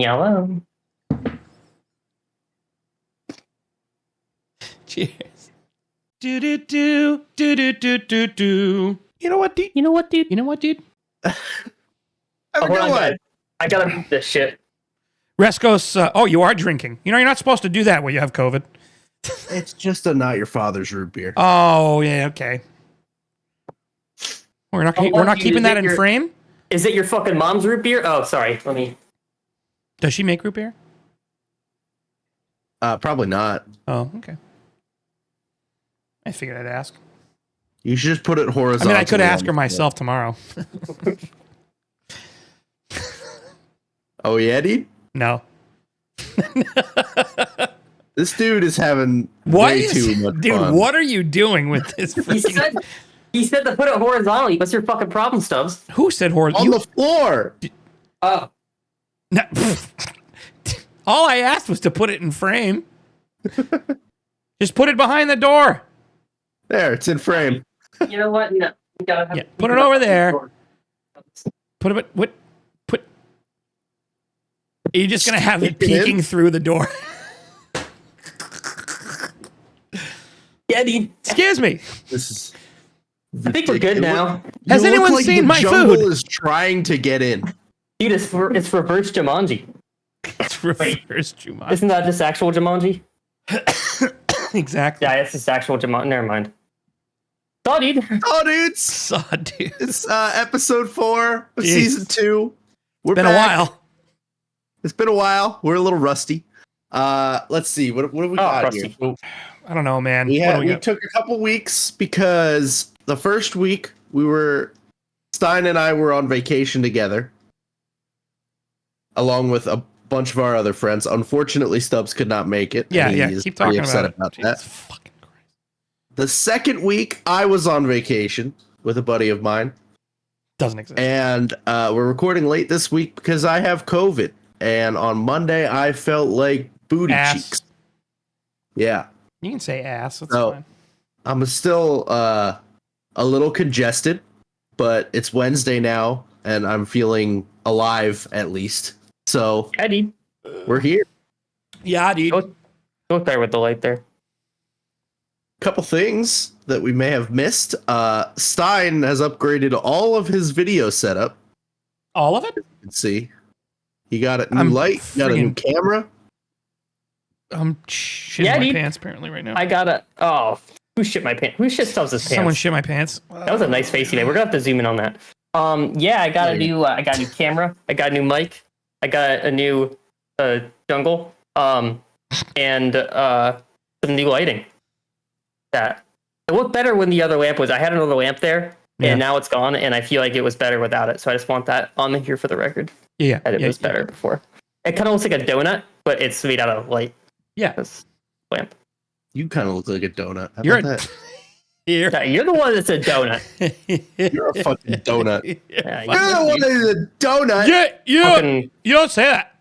Yellow. Cheers. Do do do do do do do do. You know what, dude? You know what, dude? You know what, dude? Have a good one. I gotta beat this shit. Rescos, oh, you are drinking. You know, you're not supposed to do that when you have COVID. It's just a not your father's root beer. Oh, yeah, okay. We're not keeping that in frame? Is it your fucking mom's root beer? Oh, sorry. Let me. Does she make root beer? Probably not. Oh, okay. I figured I'd ask. You should just put it horizontally. I mean, I could ask her myself tomorrow. Oh, yeah, dude? No. This dude is having way too much fun. What are you doing with this? He said to put it horizontally. What's your fucking problem, Stubbs? Who said horizontal? On the floor. Oh. No. All I asked was to put it in frame. Just put it behind the door. There, it's in frame. You know what? No. You gotta have put it over there. Put it. What? Put. Are you just gonna have it peeking through the door? Yeah, dude. Excuse me. This is. I think we're good now. Has anyone seen my food? Is trying to get in. Dude, it's reverse Jumanji. It's reverse Jumanji. Isn't that just actual Jumanji? Exactly. Yeah, it's just actual Jumanji. Never mind. Saw, dude. Oh, dudes. Saw, dude. It's episode 4 of season 2. We're been back. a while. It's been a while. We're a little rusty. Let's see. What have we got rusty. here? I don't know, man. We took a couple weeks because the first week Stein and I were on vacation together, along with a bunch of our other friends. Unfortunately, Stubbs could not make it. Yeah. Keep talking about that. Jesus fucking Christ. The second week, I was on vacation with a buddy of mine. Doesn't exist. And we're recording late this week because I have COVID. And on Monday, I felt like booty cheeks. Yeah. You can say ass. That's fine. I'm still a little congested, but it's Wednesday now, and I'm feeling alive at least. So, Eddie, we're here. Yeah, dude. Go there with the light there. Couple things that we may have missed. Stein has upgraded all of his video setup. All of it? You can see. He got a new light, got a new camera. I'm shitting my pants apparently right now. I gotta. Oh, who shit my pants? Who shit Stubbs' pants? Someone shit my pants. That was a nice face you made. We're gonna have to zoom in on that. Yeah, I got a new camera. I got a new mic. I got a new jungle. And some new lighting. That it looked better when the other lamp was. I had another lamp there, and now it's gone, and I feel like it was better without it. So I just want that on here for the record. Yeah, that it was better before. It kind of looks like a donut, but it's made out of light. Yeah, this lamp. You kind of look like a donut. How you're about that? You're the one that's a donut. You're a fucking donut. Yeah, you're the one that's a donut. Yeah, you don't say that.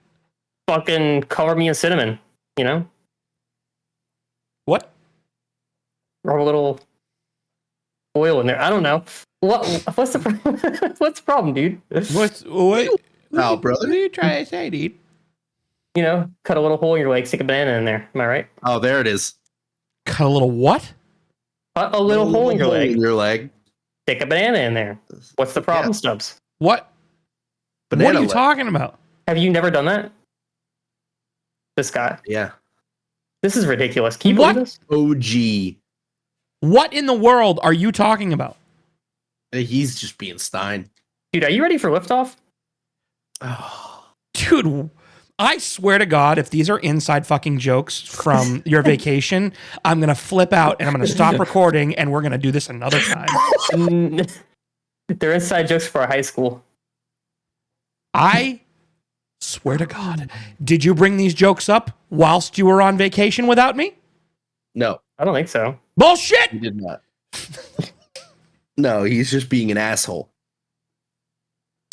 Fucking cover me in cinnamon. You know what? Rub a little oil in there. I don't know. What's the what's the problem, dude? What, brother? What are you trying to say, dude? You know, cut a little hole in your leg, stick a banana in there. Am I right? Oh, there it is. Cut a little what? Cut a little hole in your leg. In your leg. Stick a banana in there. What's the problem, Stubbs? What? Banana what are you leg. talking about? Have you never done that? This guy. Yeah. This is ridiculous. Can you believe this? OG. What in the world are you talking about? He's just being Stein. Dude, are you ready for liftoff? Oh. Dude, I swear to God, if these are inside fucking jokes from your vacation, I'm going to flip out and I'm going to stop recording and we're going to do this another time. They're inside jokes for our high school. I swear to God, did you bring these jokes up whilst you were on vacation without me? No. I don't think so. Bullshit! He did not. No, he's just being an asshole.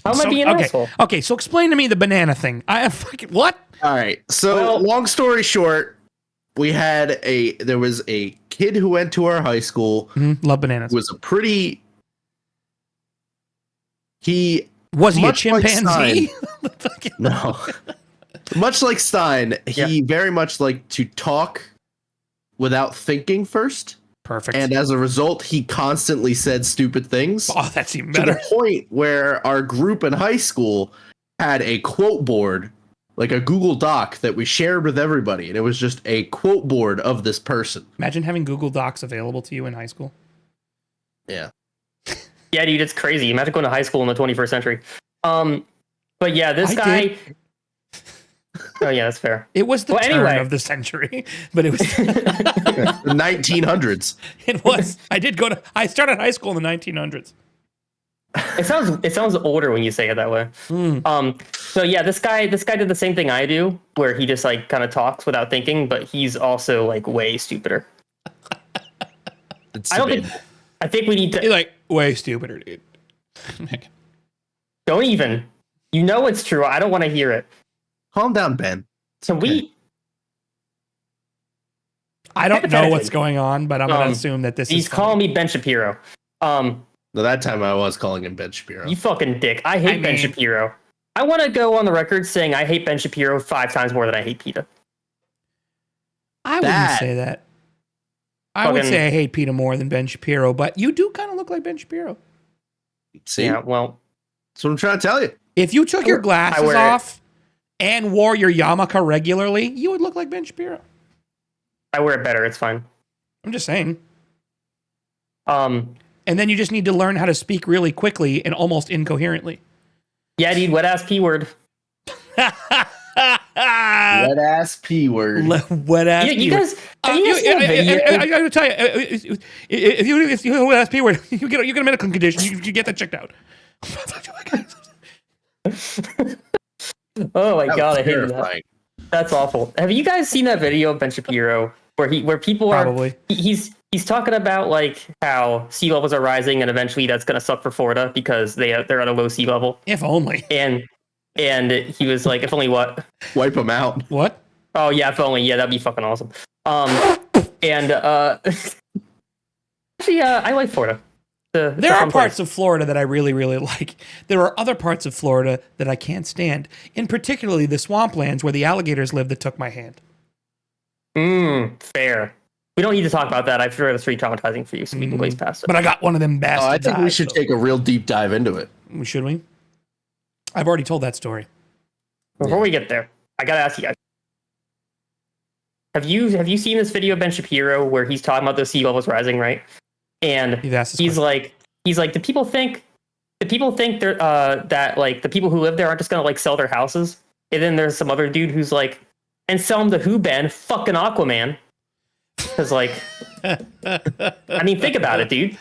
How am I being an asshole? Okay, so explain to me the banana thing. I have fucking what? All right. So, long story short, there was a kid who went to our high school. Love bananas. Who was was he a chimpanzee? No. Much like Stein, he very much liked to talk without thinking first. Perfect. And as a result, he constantly said stupid things. Oh, that's even To better. the point where our group in high school had a quote board, like a Google Doc that we shared with everybody. And it was just a quote board of this person. Imagine having Google Docs available to you in high school. Yeah. Yeah, dude, it's crazy. Imagine going to high school in the 21st century. But yeah, this guy. did. Oh yeah, that's fair. It was the turn anyway. of the century, but it was The 1900s. it was. I started high school in the 1900s. It sounds older when you say it that way. So yeah, this guy did the same thing I do, where he just like kind of talks without thinking, but he's also like way stupider. I think we need to. You're like way stupider, dude. Don't even. You know it's true. I don't want to hear it. Calm down, Ben. Can we? I don't know what's going on, but I'm going to assume that this is. He's calling me Ben Shapiro. No, that time I was calling him Ben Shapiro. You fucking dick. I hate Ben Shapiro. I want to go on the record saying I hate Ben Shapiro 5 times more than I hate PETA. I wouldn't say that. I would say I hate PETA more than Ben Shapiro, but you do kind of look like Ben Shapiro. See? Yeah, well. That's what I'm trying to tell you. If you took your glasses off and wore your yarmulke regularly, you would look like Ben Shapiro. I wear it better. It's fine. I'm just saying. And then you just need to learn how to speak really quickly and almost incoherently. Yeah, dude, wet ass P word. Wet ass P word. Wet ass P word. I gotta tell you, if you wet ass P word, you get a medical condition. You get that checked out. Oh my god, I hate that. That's awful. Have you guys seen that video of Ben Shapiro where people are probably he's talking about like how sea levels are rising and eventually that's gonna suck for Florida because they're at a low sea level. If only. And he was like, if only what? Wipe them out. What? Oh yeah, if only. Yeah, that'd be fucking awesome. And actually, I like Florida. There are parts of Florida that I really, really like. There are other parts of Florida that I can't stand, in particularly the swamplands where the alligators live that took my hand. Fair. We don't need to talk about that. I feel that's pretty traumatizing for you, so we can glaze past it. But I got one of them bastards. I think we should take a real deep dive into it. Should we? I've already told that story. Before we get there, I gotta ask you guys. Have you seen this video of Ben Shapiro where he's talking about the sea levels rising, right? And he's like, do people think they're that like the people who live there aren't just gonna like sell their houses? And then there's some other dude who's like, and sell them to who, Ben? Fucking Aquaman. Because like, I mean, think about it, dude.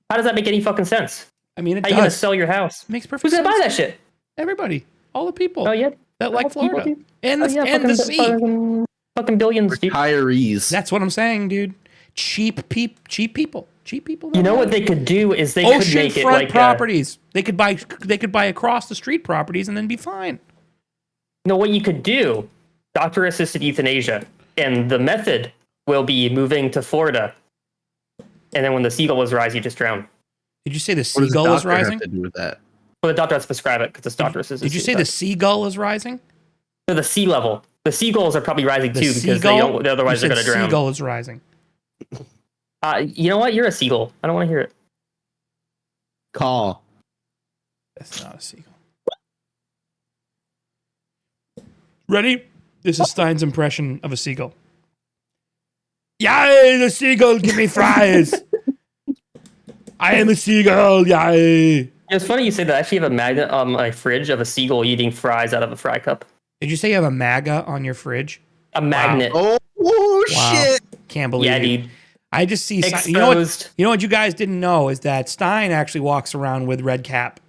How does that make any fucking sense? I mean, how you gonna sell your house? It makes perfect sense. Who's gonna buy that shit? Everybody, all the people. Oh yeah, that like Florida people, and the sea. Fucking billions, dude. Retirees. That's what I'm saying, dude. Cheap people. You know what they could do is they could make it like properties. They could buy across the street properties and then be fine. You know what you could do? Doctor-assisted euthanasia, and the method will be moving to Florida. And then when the seagull is rise, you just drown. Did you say the seagull is rising? Have to do with that? Well, the doctor has to prescribe it because it's doctor-assisted. Did you say the seagull is rising? No, the sea level. The seagulls are probably rising too because otherwise they're going to drown. Seagull is rising. You know what? You're a seagull. I don't want to hear it. Call. That's not a seagull. Ready? This is Stein's impression of a seagull. Yay, the seagull, give me fries. I am a seagull, yay. It's funny you say that. I actually have a magnet on my fridge of a seagull eating fries out of a fry cup. Did you say you have a MAGA on your fridge? A magnet. Wow. Oh shit. Can't believe it. Dude. I just see... Exposed. You know what you guys didn't know is that Stein actually walks around with red cap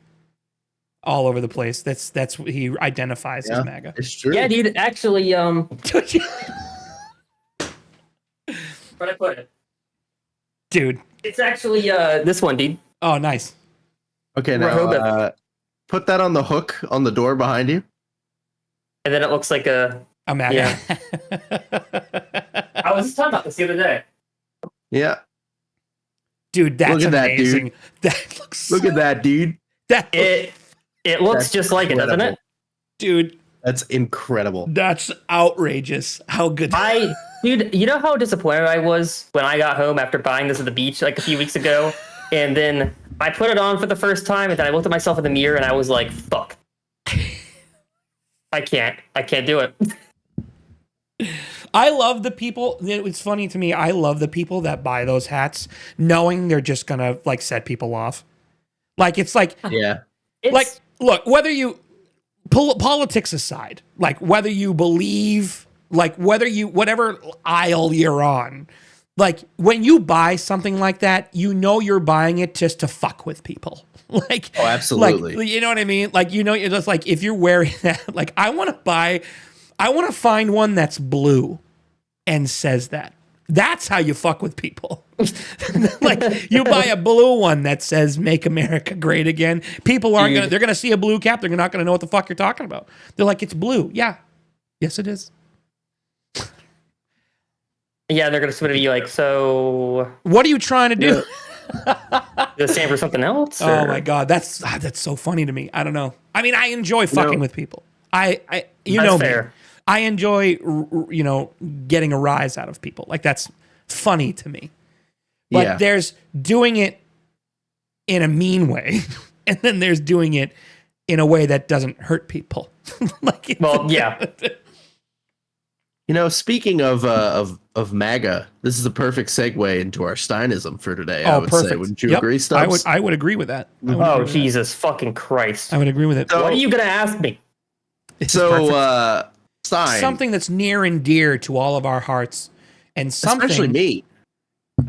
all over the place. That's what he identifies as MAGA. It's true. Yeah, dude. Actually, where'd I put it? Dude. It's actually this one, dude. Oh, nice. Okay, now put that on the hook on the door behind you. And then it looks like a MAGA. Yeah. I was just talking about this the other day. Yeah. Dude, that's Look at amazing. That, dude. That looks Look at that, dude. It looks just like it, doesn't it? Dude. That's incredible. That's outrageous. How good. Dude, you know how disappointed I was when I got home after buying this at the beach like a few weeks ago, and then I put it on for the first time, and then I looked at myself in the mirror, and I was like, "Fuck, I can't do it." I love the people. It's funny to me. I love the people that buy those hats knowing they're just going to like set people off. Like, it's like, Yeah. like, look, whether you, politics aside, like whether you believe, like whether you, whatever aisle you're on, like when you buy something like that, you know you're buying it just to fuck with people. Like, Oh, absolutely. Like, you know what I mean? Like, you know, it's just like if you're wearing that, like I want to find one that's blue and says that. That's how you fuck with people. Like you buy a blue one that says "Make America Great Again." People aren't gonna. They're gonna see a blue cap. They're not gonna know what the fuck you're talking about. They're like, "It's blue." Yeah, yes, it is. Yeah, they're gonna be like, "So, what are you trying to do?" does it stand for something else?" Oh or- my god, that's so funny to me. I don't know. I mean, I enjoy fucking with people. You That's know fair. me. I enjoy getting a rise out of people. Like that's funny to me. But Yeah. there's doing it in a mean way, and then there's doing it in a way that doesn't hurt people. Like, Well, yeah. You know, speaking of MAGA, this is a perfect segue into our Steinism for today. I would say, wouldn't you agree, Stubbs? I would agree with that. Oh, Jesus fucking Christ! I would agree with it. So- What are you gonna ask me? This is perfect. So, Stein, Something that's near and dear to all of our hearts, and something especially me.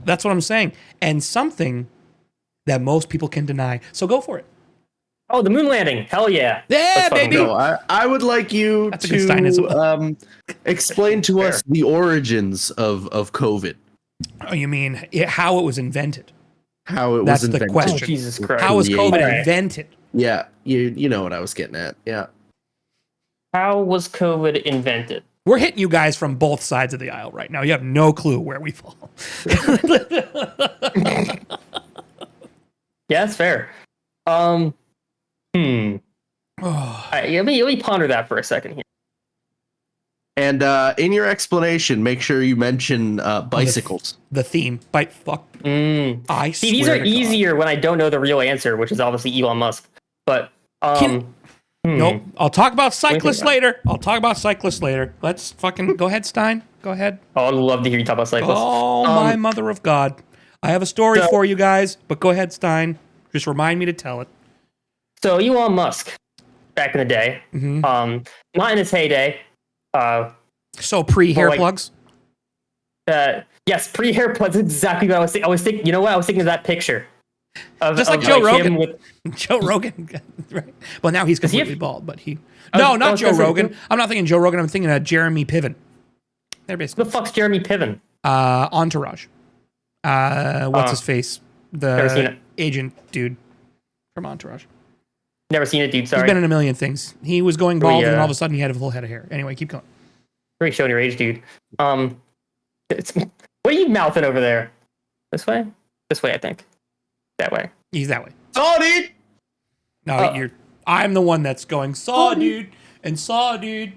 that's what I'm saying, and something that most people can deny. So go for it. Oh, the moon landing! Hell yeah! Yeah, Let's fucking baby. go. No, I would like you That's a good Steinism. explain to us the origins of COVID, Oh, you mean how it was invented? how it That's was the invented. question. Oh, Jesus Christ! How was COVID Alright. invented? Yeah, you know what I was getting at. Yeah. How was COVID invented? We're hitting you guys from both sides of the aisle right now. You have no clue where we fall. Yeah, that's fair. Oh, Alright, let me ponder that for a second here. And in your explanation, make sure you mention bicycles. the theme. Bite fuck. I See, these swear are to God. easier when I don't know the real answer, which is obviously Elon Musk. But Nope. I'll talk about cyclists about later. Let's fucking go ahead, Stein. Go ahead. Oh, I'd love to hear you talk about cyclists. Oh, my mother of God. I have a story So- for you guys, but go ahead, Stein. Just remind me to tell it. So Elon Musk, back in the day, not in his heyday. So pre-hair like- plugs? Yes, pre-hair plugs. Exactly what I was thinking. I was thinking. You know what? I was thinking of that picture. Just like Joe Rogan. him with- Joe Rogan. Right. Well, now he's he have- completely bald, but he... I No, was not Joe gonna say- Rogan. I'm not thinking Joe Rogan. I'm thinking Jeremy Piven. They're Who basically... the fuck's Jeremy Piven? Entourage. What's his face? Never seen The it. agent dude from Entourage. Never seen it, dude. He's Sorry. been in a million things. He was going bald, and then yeah. all of a sudden he had a full head of hair. Anyway, keep going. Really showing your age, dude. What are you mouthing over there? This way? This way, I think. That way. He's that way. Sorry. No, I'm the one that's going, saw dude, and saw dude.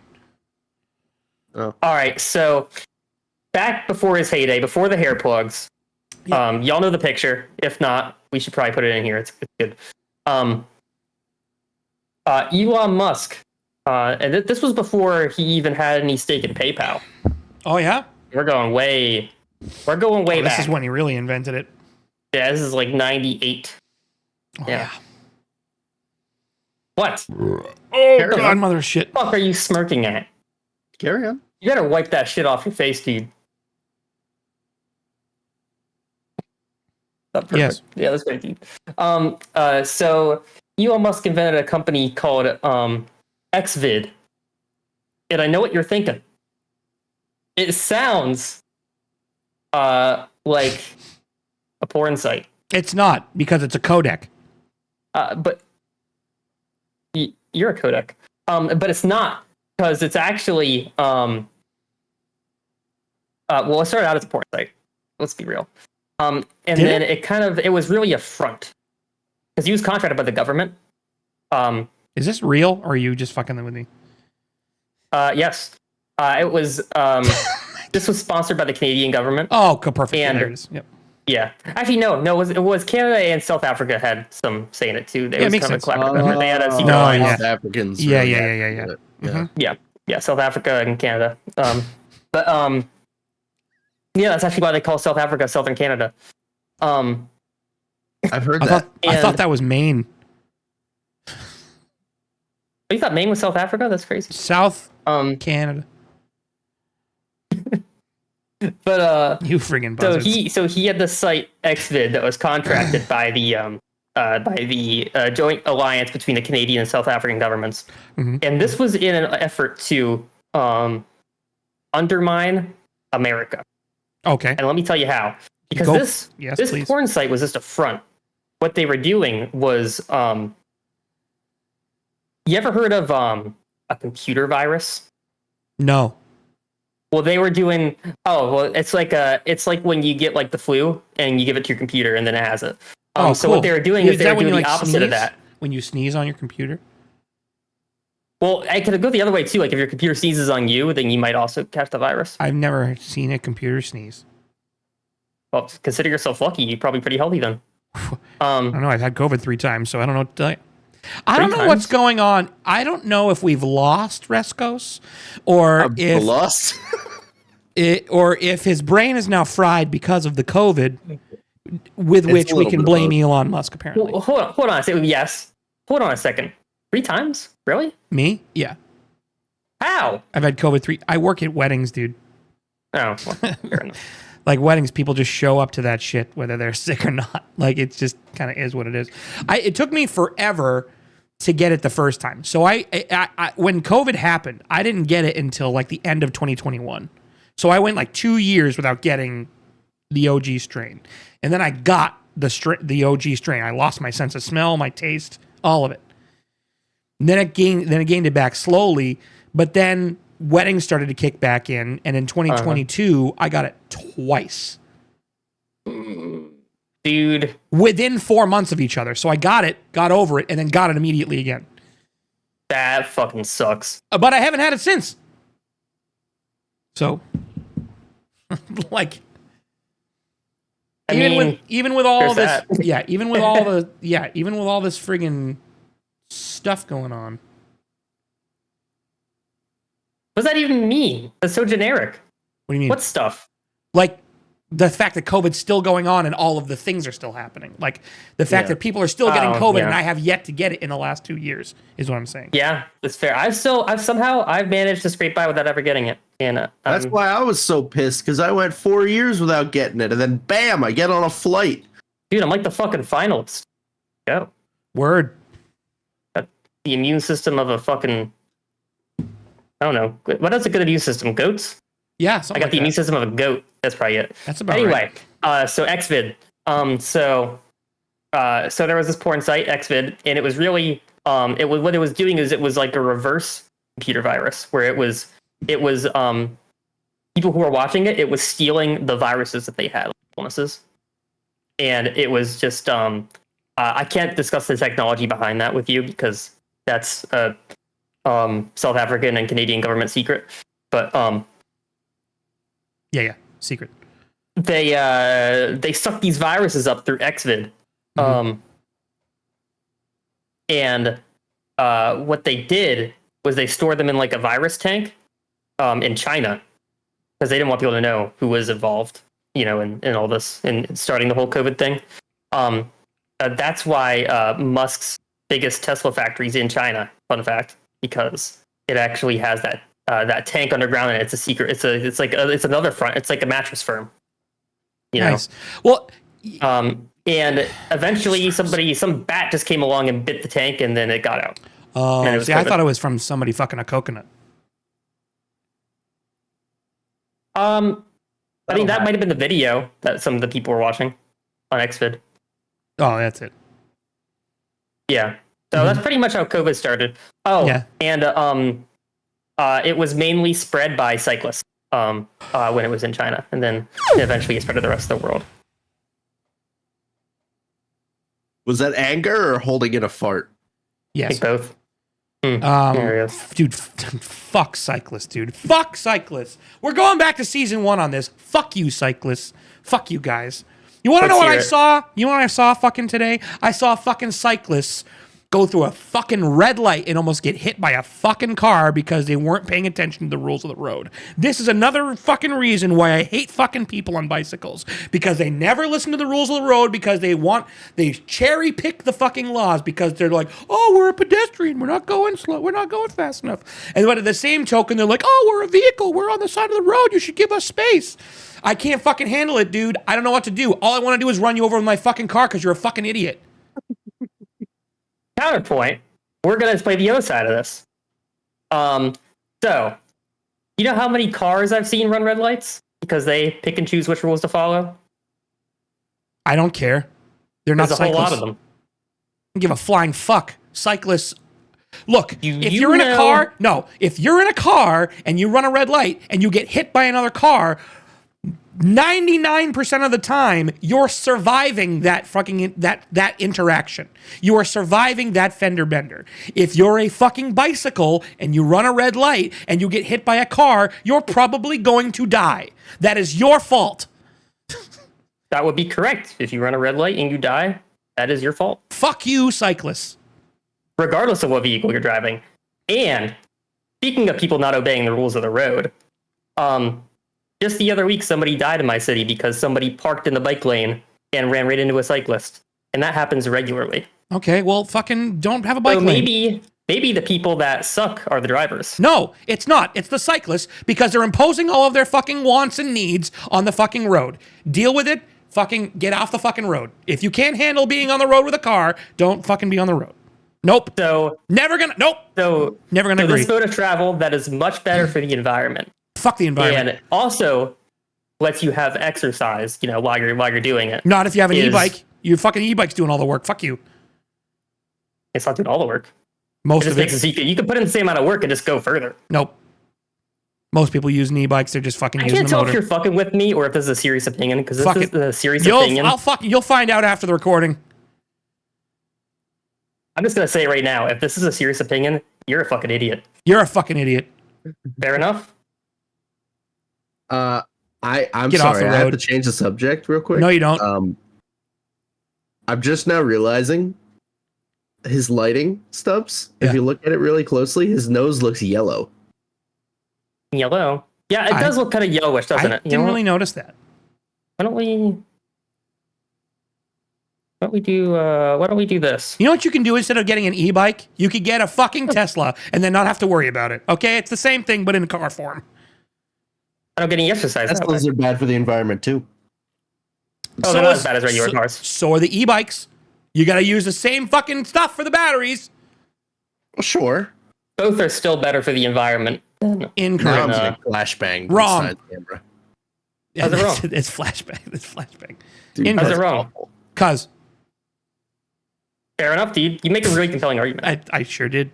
All right, so back before his heyday, before the hair plugs, y'all know the picture. If not, we should probably put it in here. It's good. Elon Musk, and this was before he even had any stake in PayPal. Oh, yeah? We're going way back. This is when he really invented it. Yeah, this is like 98. Oh, Yeah. What? Oh, God, mother of shit. What the fuck are you smirking at? Carry on. You better wipe that shit off your face, dude. Oh, perfect. Yes. Yeah, that's great, dude. So Elon Musk invented a company called Xvid. And I know what you're thinking. It sounds like a porn site. It's not, because it's a codec. But you're a codec. But it's not, because it's actually well, it started out as a porn site. Let's be real. And Did then it? it was really a front, because he was contracted by the government. Is this real, or are you just fucking with me? Yes. It was. This was sponsored by the Canadian government. Oh, perfect. And there it is. Yep. yeah, actually, no. It was Canada and South Africa had some say in it too. It was makes kind of sense. a collaborative effort. They had a secret No, alliance. yeah. South Africans. Yeah, really yeah, had yeah, to yeah, do it. yeah. Yeah, South Africa and Canada. But yeah, that's actually why they call South Africa Southern Canada. I've heard I that. thought that was Maine. Oh, you thought Maine was South Africa? That's crazy. South Canada. But You friggin' buzzards. so he had the site XVID that was contracted by the joint alliance between the Canadian and South African governments, and this was in an effort to undermine America. Okay. And let me tell you how. Because this please. porn site was just a front. What they were doing was, you ever heard of a computer virus? No. Well, they were doing. Oh, well, it's like when you get like the flu and you give it to your computer and then it has it. So cool. what they were doing is they that were when doing you, the like, opposite of sneeze? that. When you sneeze on your computer? Well, I could go the other way too. Like if your computer sneezes on you, then you might also catch the virus. I've never seen a computer sneeze. Well, consider yourself lucky. You're probably pretty healthy then. I don't know. I've had COVID 3 times, so I don't know what to tell you. I don't know what's going on. I don't know if we've lost Rescos or if lost. or if his brain is now fried because of the COVID, with It's which a we little can bit of blame both. Elon Musk, apparently. Well, hold on a second. Yes. Hold on a second. 3 times? Really? Me? Yeah. How? I've had COVID 3. I work at weddings, dude. Oh, well, fair enough. Like weddings, people just show up to that shit whether they're sick or not. Like it just kind of is what it is. It took me forever to get it the first time. So I when COVID happened, I didn't get it until like the end of 2021. So I went like 2 years without getting the OG strain, and then I got the OG strain. I lost my sense of smell, my taste, all of it. And then it gained it back slowly, but then weddings started to kick back in, and in 2022, I got it twice. Dude. Within 4 months of each other. So I got it, got over it, and then got it immediately again. That fucking sucks. But I haven't had it since. So, like, even with all this, even with all this friggin' stuff going on. What does that even mean? That's so generic. What do you mean? What stuff? Like the fact that COVID's still going on and all of the things are still happening. Like the fact that people are still getting COVID and I have yet to get it in the last 2 years is what I'm saying. Yeah, that's fair. I've managed to scrape by without ever getting it. And That's why I was so pissed, because I went 4 years without getting it, and then bam, I get on a flight. Dude, I'm like the fucking finalist. Go. Word. The immune system of a fucking, I don't know. What is a good immune system? Goats? Yeah, I got the immune system of a goat. That's probably it. That's about anyway, right. So XVID. So there was this porn site, XVID, and it was really what it was doing is it was like a reverse computer virus, where it was people who were watching it was stealing the viruses that they had, like illnesses. And it was just I can't discuss the technology behind that with you because that's a South African and Canadian government secret. But yeah, secret. They suck these viruses up through XVID. And what they did was they stored them in like a virus tank in China, because they didn't want people to know who was involved, in all this, in starting the whole COVID thing. That's why Musk's biggest Tesla factory is in China. Fun fact, because it actually has that tank underground, and it's a secret. It's another front. It's like a mattress firm. Nice. Well, and eventually some bat just came along and bit the tank, and then it got out. Oh, I thought it was from somebody fucking a coconut. I mean, that might have been the video that some of the people were watching on XVID. Oh, that's it. Yeah. So that's pretty much how COVID started. Oh, yeah. And it was mainly spread by cyclists when it was in China, and then eventually it spread to the rest of the world. Was that anger or holding in a fart? I Yes. think both. There it is. Dude, fuck cyclists, dude. Fuck cyclists. We're going back to season 1 on this. Fuck you, cyclists. Fuck you guys. You want to know what I saw? You know what I saw fucking today? I saw fucking cyclists go through a fucking red light and almost get hit by a fucking car because they weren't paying attention to the rules of the road. This is another fucking reason why I hate fucking people on bicycles, because they never listen to the rules of the road, because they cherry pick the fucking laws because they're like, oh, we're a pedestrian, we're not going slow, we're not going fast enough. And but at the same token, they're like, oh, we're a vehicle, we're on the side of the road, you should give us space. I can't fucking handle it, dude. I don't know what to do. All I want to do is run you over with my fucking car because you're a fucking idiot. Counterpoint, we're going to play the other side of this. So, you know how many cars I've seen run red lights? Because they pick and choose which rules to follow? I don't care. They're not There's a cyclists. whole lot of them. I don't give a flying fuck. Cyclists. Look, if you're in a car and you run a red light and you get hit by another car, 99% of the time, you're surviving that fucking that interaction. You are surviving that fender bender. If you're a fucking bicycle and you run a red light and you get hit by a car, you're probably going to die. That is your fault. That would be correct. If you run a red light and you die, that is your fault. Fuck you, cyclists. Regardless of what vehicle you're driving. And speaking of people not obeying the rules of the road, just the other week, somebody died in my city because somebody parked in the bike lane and ran right into a cyclist. And that happens regularly. Okay, well, fucking don't have a bike So lane. maybe the people that suck are the drivers. No, it's not. It's the cyclists, because they're imposing all of their fucking wants and needs on the fucking road. Deal with it. Fucking get off the fucking road. If you can't handle being on the road with a car, don't fucking be on the road. Nope. So never gonna agree. This mode of travel that is much better for the environment. Fuck the environment. And also lets you have exercise, while you're doing it. Not if you have an e-bike. Your fucking e-bike's doing all the work. Fuck you. It's not doing all the work. Most It of just makes it. it so you can put in the same amount of work and just go further. Nope. Most people use e-bikes. They're just fucking I using can't the tell motor. if you're fucking with me or if this is a serious opinion, because this Fuck is it. the serious opinion. You'll find out after the recording. I'm just gonna say right now, if this is a serious opinion, you're a fucking idiot. You're a fucking idiot. Fair enough? I'm Get off sorry. the I have road. to change the subject real quick. No, you don't. I'm just now realizing his lighting stubs. If Yeah. you look at it really closely, his nose looks yellow. Yellow. Yeah, it does look kind of yellowish, doesn't I it? didn't really notice that. Why don't we do this? You know what you can do instead of getting an e-bike? You could get a fucking Tesla and then not have to worry about it. Okay? It's the same thing, but in car form. I don't get any exercise that way. Teslas are bad for the environment too. Oh, they're not as bad as regular cars. So are the e-bikes. You got to use the same fucking stuff for the batteries. Well, sure. Both are still better for the environment. Incorrect. Now I'm No. getting flashbang. Wrong. Side camera. Yeah, How's it wrong? It's flashbang. It's flashbang. Dude, Incorrect. How's it wrong? Cause Fair enough, dude. You make a really compelling argument. I sure did.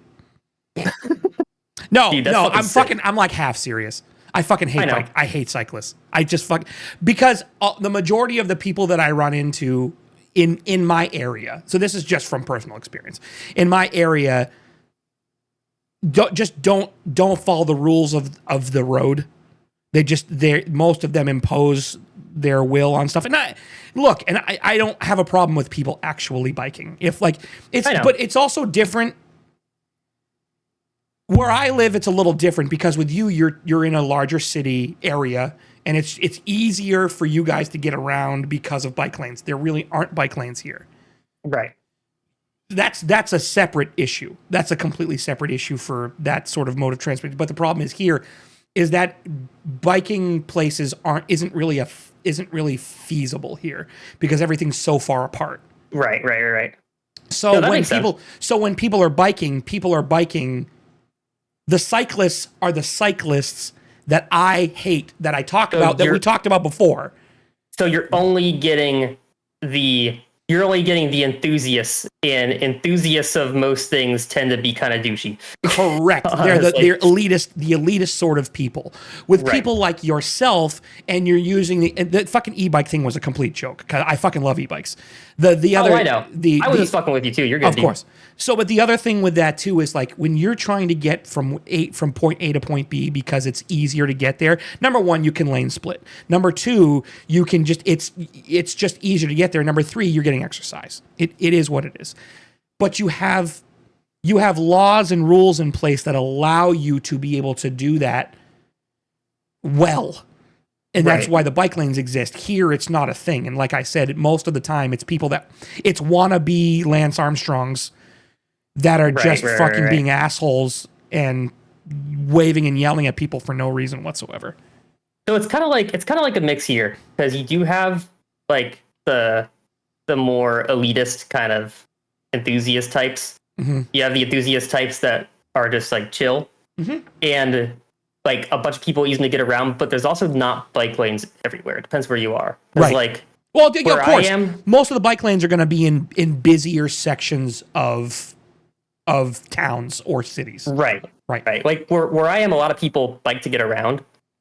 No, Dude, that's no, fucking sick. I'm like half serious. I fucking hate I know. I hate cyclists. I just because the majority of the people that I run into in my area. So this is just from personal experience. In my area, don't follow the rules of the road. Most of them impose their will on stuff. And I don't have a problem with people actually biking. But it's also different. Where I live, it's a little different because with you, you're in a larger city area, and it's easier for you guys to get around because of bike lanes. There really aren't bike lanes here. Right. That's a separate issue. That's a completely separate issue for that sort of mode of transport. But the problem is here is that biking places isn't really feasible here because everything's so far apart. Right. So No, that when makes sense. when people are biking. The cyclists are the cyclists that I hate, that I talk about, that we talked about before. So you're only getting the you're only getting the enthusiasts, and enthusiasts of most things tend to be kind of douchey. Correct. They're they're elitist sort of people. With Right. people like yourself, and you're using the fucking e-bike thing was a complete joke. 'Cause I fucking love e-bikes. The other, I know. I was just fucking with you too. You're good. of course. So, but the other thing with that too is like when you're trying to get from point A to point B because it's easier to get there. Number one, you can lane split. Number two, you can just it's just easier to get there. Number three, you're getting exercise. It is what it is. But you have laws and rules in place that allow you to be able to do that well. And that's Right. why the bike lanes exist. Here, it's not a thing. And like I said, most of the time, it's people it's wannabe Lance Armstrongs that are just fucking being assholes and waving and yelling at people for no reason whatsoever. So it's kind of like a mix here, because you do have like the more elitist kind of enthusiast types. Mm-hmm. You have the enthusiast types that are just like chill, and like a bunch of people easy to get around. But there's also not bike lanes everywhere. It depends where you are. Right. Like, well, of where course, I am, most of the bike lanes are going to be in busier sections of towns or cities. right. Right. Like where I am, a lot of people bike to get around,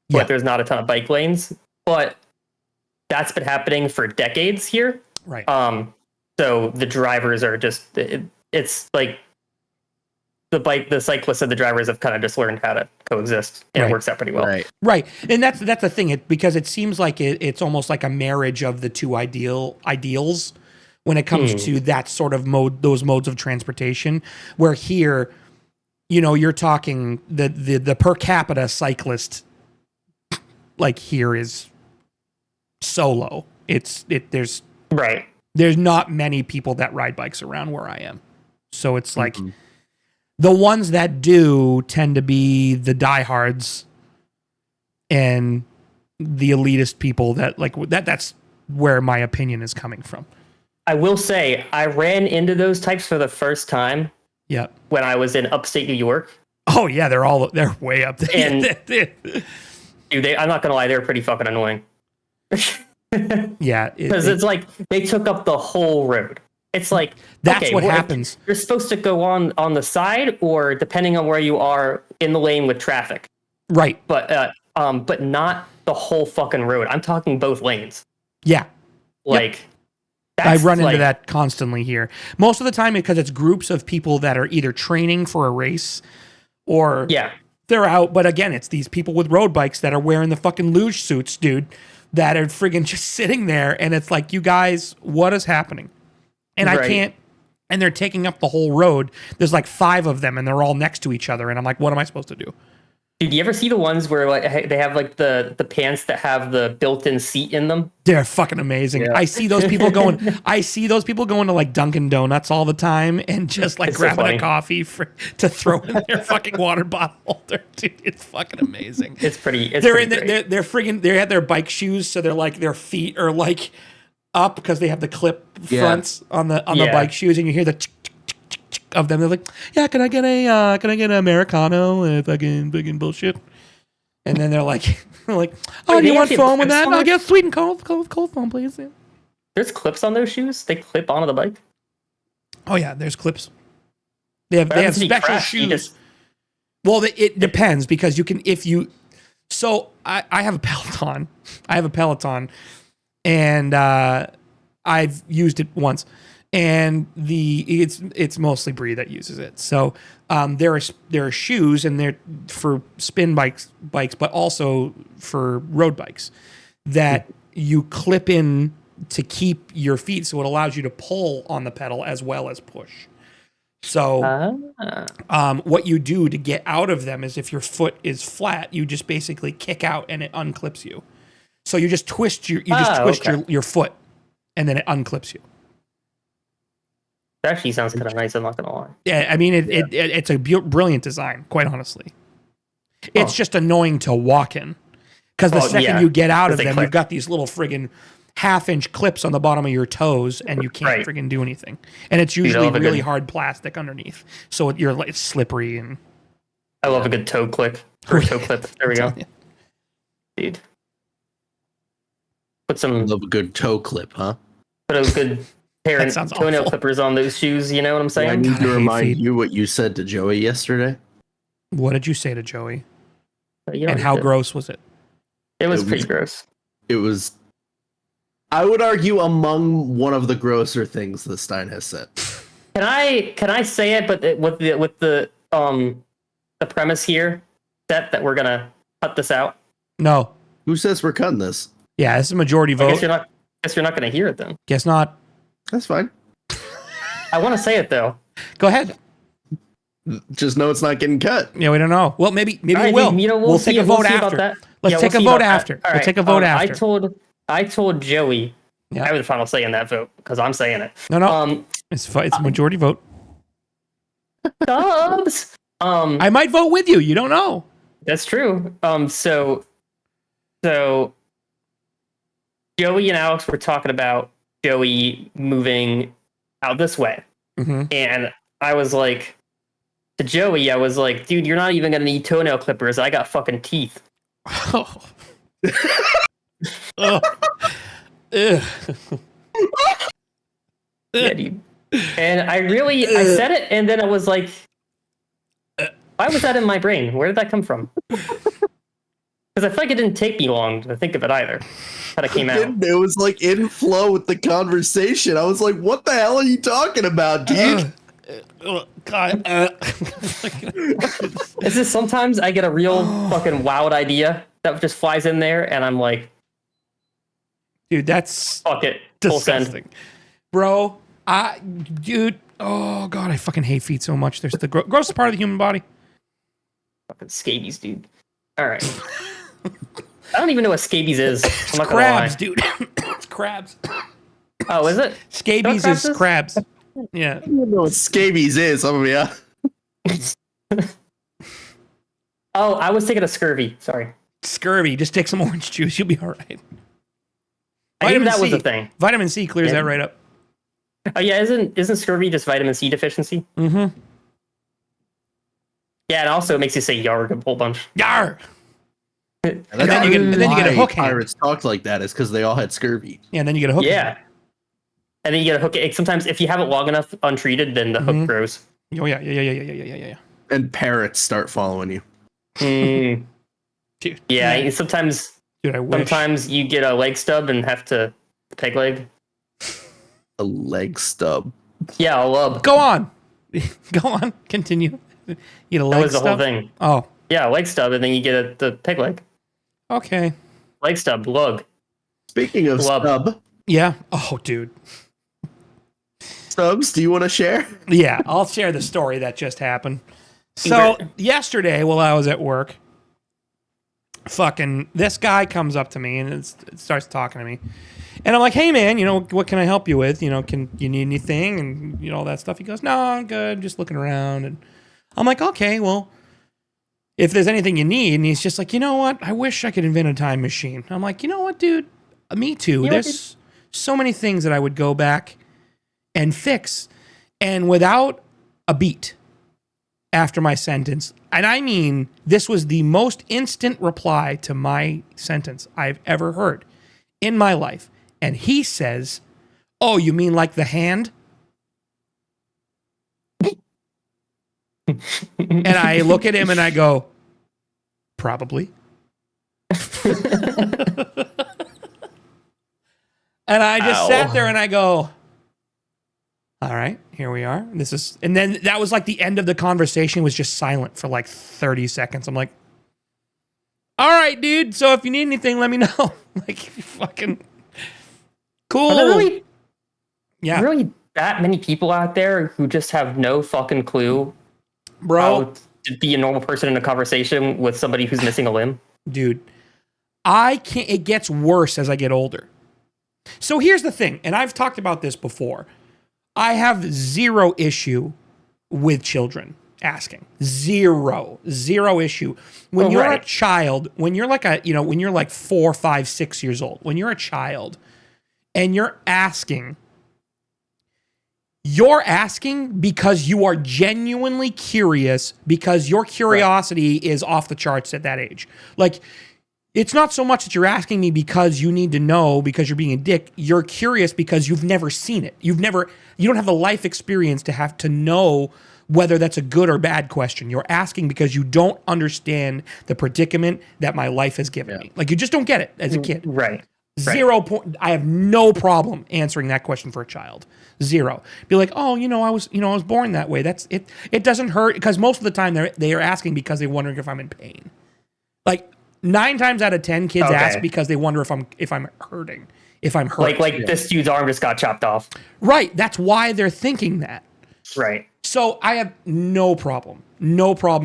but Yeah. there's not a ton of bike lanes. But that's been happening for decades here. Right. So the drivers are just it's like the cyclists and the drivers have kind of just learned how to coexist, and Right. it works out pretty well. Right, and that's the thing. Because it seems like it's almost like a marriage of the two ideals when it comes to that sort of mode, those modes of transportation. Where here, you're talking the per capita cyclist, like here is so low. There's not many people that ride bikes around where I am, so it's like. The ones that do tend to be the diehards and the elitist people that like that. That's where my opinion is coming from. I will say I ran into those types for the first time. Yep. When I was in upstate New York. Oh yeah, they're way up there. And dude, I'm not gonna lie, they're pretty fucking annoying. Yeah, because it's like they took up the whole road. It's like that's what happens. You're supposed to go on the side, or depending on where you are in the lane with traffic. Right. But not the whole fucking road. I'm talking both lanes. Yeah. Like I run into that constantly here. Most of the time because it's groups of people that are either training for a race or they're out. But again, it's these people with road bikes that are wearing the fucking luge suits, dude, that are friggin' just sitting there. And it's like, you guys, what is happening? And I can't, and they're taking up the whole road. There's like 5 of them and they're all next to each other. And I'm like, what am I supposed to do? Did you ever see the ones where like they have like the pants that have the built-in seat in them? They're fucking amazing. Yeah. I see those people going to like Dunkin' Donuts all the time and just like grabbing a coffee to throw in their fucking water bottle holder. Dude, it's fucking amazing. They're friggin' they have their bike shoes, so they're like their feet are like up because they have the clip fronts on the bike shoes, and you hear the of them. They're like, yeah, can I get an Americano and fucking bullshit? And then they're like, oh, do you want foam with that? I'll get sweet and cold foam, please. Yeah. There's clips on those shoes. They clip onto the bike. Oh yeah, there's clips. They have special shoes. Well, it depends because you can So I have a Peloton. And I've used it once, and it's mostly Bree that uses it. So there are shoes, and they're for spin bikes, but also for road bikes that you clip in to keep your feet, so it allows you to pull on the pedal as well as push. So what you do to get out of them is if your foot is flat, you just basically kick out and it unclips you. So you just twist your foot, and then it unclips you. That actually sounds kind of nice. I'm not gonna lie. Yeah, I mean it's a brilliant design. Quite honestly, it's just annoying to walk in because the second you get out of them, you've got these little friggin' 1/2-inch clips on the bottom of your toes, and you can't friggin' do anything. And it's usually really hard plastic underneath, so it's slippery. And I love a good toe clip. Or toe clip. There we go, dude. Love a good toe clip, huh? Put a good pair That of sounds toenail awful. clippers on those shoes. You know what I'm I saying? need God, I to hate remind feet. you what you said to Joey yesterday. What did you say to Joey? You know And what how you did. gross was it? It was It pretty was- gross. It was, I would argue, among one of the grosser things that Stein has said. Can I say it? But with the premise here, that we're gonna cut this out. No. Who says we're cutting this? Yeah, this is a majority I guess vote. you're not gonna hear it then. Guess not. That's fine. I want to say it though. Go ahead. Just know it's not getting cut. Yeah, we don't know. Well, maybe All right, we will. you know, we'll see- take a vote see about after. that. Let's Yeah, take we'll a see vote about that. after. All We'll right, take a vote after. I told Joey. Yeah. I have the final say in that vote because I'm saying it. No. It's a majority vote. Dubs. I might vote with you. You don't know. That's true. So Joey and Alex were talking about Joey moving out this way, Mm-hmm. and I was like, to Joey, I was like, dude, you're not even gonna need toenail clippers. I got fucking teeth. Oh. Ugh. Ugh. Yeah, dude. And I said it, and then I was like, why was that in my brain? Where did that come from? Because I feel like it didn't take me long to think of it either. How it came out. It was like in flow with the conversation. I was like, what the hell are you talking about, dude? God. It's just sometimes I get a real fucking wild idea that just flies in there, and I'm like, Dude, that's fuck it. Full send. disgusting. Bro, dude, oh God, I fucking hate feet so much. There's the grossest part of the human body. Fucking scabies, dude. All right. I don't even know what scabies is. I'm not gonna Crabs, lie. dude. It's crabs. Oh, is it? Scabies crabs is is? crabs. Yeah. I don't know what scabies is. I'm gonna be Oh, I was thinking of scurvy. Sorry. Scurvy. Just take some orange juice. You'll be all right. I knew Vitamin that was C. a thing. Vitamin C clears Yeah. that right up. Oh yeah, isn't scurvy just vitamin C deficiency? Mm-hmm. Yeah, and also it makes you say yarg a whole bunch. Yar! That's then you get- and then you get a why hook hand. Pirates talked like that is because they all had scurvy. Yeah, and then you get a hook. Yeah. And then you get a hook. Sometimes if you have it long enough untreated, then the Mhm. hook grows. Oh yeah. And parrots start following you. Mm, Dude. yeah, sometimes Dude, I wish. sometimes you get a leg stub and have to peg leg. A leg stub. Yeah, a lub. Go on. Go on. Continue. You get a That leg was the whole stub? thing. Oh, Yeah, a leg stub, and then you get the peg leg. okay. Leg stub, lug. Speaking of Lub. stub, Yeah. Oh, dude. Stubbs, do you want to share? Yeah, I'll share the story that just happened. So yesterday, while I was at work, fucking this guy comes up to me and it starts talking to me, and I'm like, "Hey, man, what can I help you with? Can you need anything?" And all that stuff. He goes, "No, I'm good. Just looking around." And I'm like, "Okay, well, if there's anything you need," and he's just like, "You know what? I wish I could invent a time machine." I'm like, "You know what, dude? Me too. know what, There's so many things that I would go back and fix, and without a beat after my sentence." And I mean, this was the most instant reply to my sentence I've ever heard in my life. And he says, "Oh, you mean like the hand?" And I look at him and I go, "Probably." And I just Ow. sat there and I go, "All right, here we are. And then that was like the end of the conversation, was just silent for like 30 seconds. I'm like, "All right, dude. So if you need anything, let me know." Like, fucking cool. Are there really, Yeah, really that many people out there who just have no fucking clue bro. how to be a normal person in a conversation with somebody who's missing a limb? Dude, I can't. It gets worse as I get older. So here's the thing, and I've talked about this before. I have zero issue with children asking. Zero issue. When Oh, you're right. a child, when you're like when you're like 4, 5, 6 years old, when you're a child and you're asking because you are genuinely curious, because your curiosity is off the charts at that age. Like, It's not so much that you're asking me because you need to know, because you're being a dick. You're curious because you've never seen it. You don't have the life experience to have to know whether that's a good or bad question. You're asking because you don't understand the predicament that my life has given me. Like, you just don't get it as a kid. Right. 0 point. I have no problem answering that question for a child. 0. Be like, oh, I was born that way. That's it. It doesn't hurt, because most of the time they are asking because they're wondering if I'm in pain. Like, 9 times out of 10 kids ask because they wonder if I'm hurting, if I'm hurt. Like this dude's arm just got chopped off. Right. That's why they're thinking that. Right. So I have no problem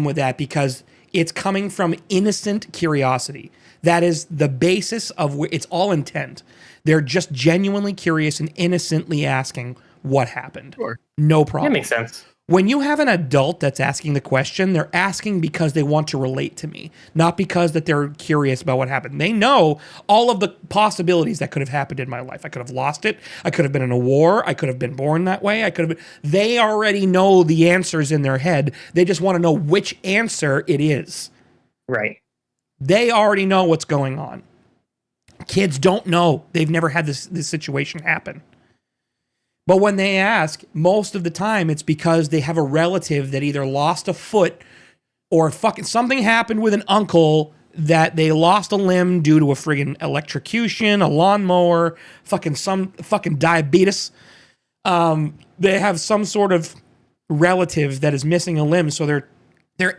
with that, because it's coming from innocent curiosity. That is the basis of where it's all intent. They're just genuinely curious and innocently asking what happened. Sure. No problem. That makes sense. When you have an adult that's asking the question, they're asking because they want to relate to me, not because that they're curious about what happened. They know all of the possibilities that could have happened in my life. I could have lost it. I could have been in a war. I could have been born that way. They already know the answers in their head. They just want to know which answer it is. Right. They already know what's going on. Kids don't know. They've never had this situation happen. But when they ask, most of the time it's because they have a relative that either lost a foot, or fucking something happened with an uncle that they lost a limb due to a friggin' electrocution, a lawnmower, some fucking diabetes. They have some sort of relative that is missing a limb, so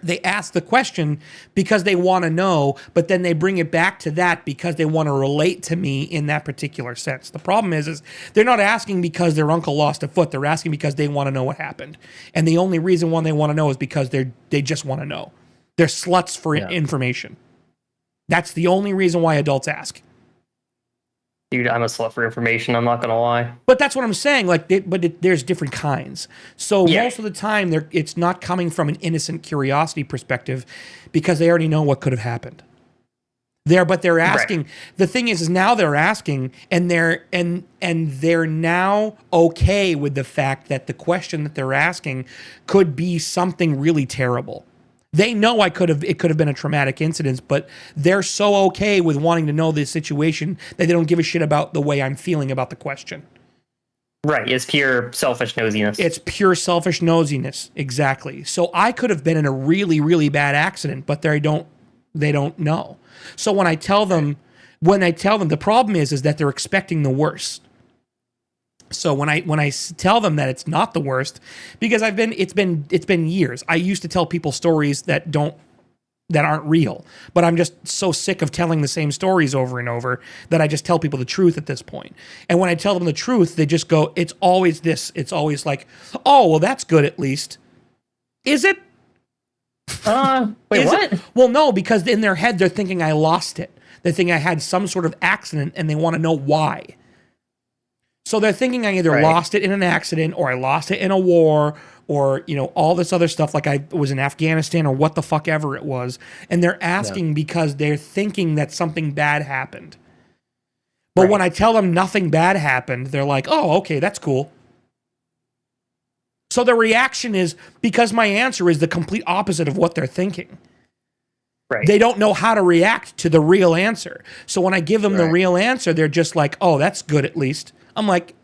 they ask the question because they want to know, but then they bring it back to that because they want to relate to me in that particular sense. The problem is they're not asking because their uncle lost a foot. They're asking because they want to know what happened. And the only reason why they want to know is because they just want to know. They're sluts for information. That's the only reason why adults ask. Dude, I'm a slut for information. I'm not going to lie. But that's what I'm saying. There's different kinds. So most of the time, it's not coming from an innocent curiosity perspective, because they already know what could have happened. But they're asking. Right. The thing is now they're asking, and they're now okay with the fact that the question that they're asking could be something really terrible. They know it could have been a traumatic incident, but they're so okay with wanting to know the situation that they don't give a shit about the way I'm feeling about the question. Right. It's pure selfish nosiness. It's pure selfish nosiness. Exactly. So I could have been in a really, really bad accident, but they don't know. So when I tell them, the problem is that they're expecting the worst. So when I tell them that it's not the worst, because it's been years. I used to tell people stories that aren't real, but I'm just so sick of telling the same stories over and over that I just tell people the truth at this point. And when I tell them the truth, they just go, it's always this. It's always like, oh, well, that's good at least. Is it? Wait, what? Well, no, because in their head, they're thinking I lost it. They're thinking I had some sort of accident, and they want to know why. So they're thinking I either lost it in an accident, or I lost it in a war, or, all this other stuff, like I was in Afghanistan, or what the fuck ever it was. And they're asking because they're thinking that something bad happened. But when I tell them nothing bad happened, they're like, oh, okay, that's cool. So the reaction is, because my answer is the complete opposite of what they're thinking. Right. They don't know how to react to the real answer. So when I give them the real answer, they're just like, oh, that's good at least. I'm like,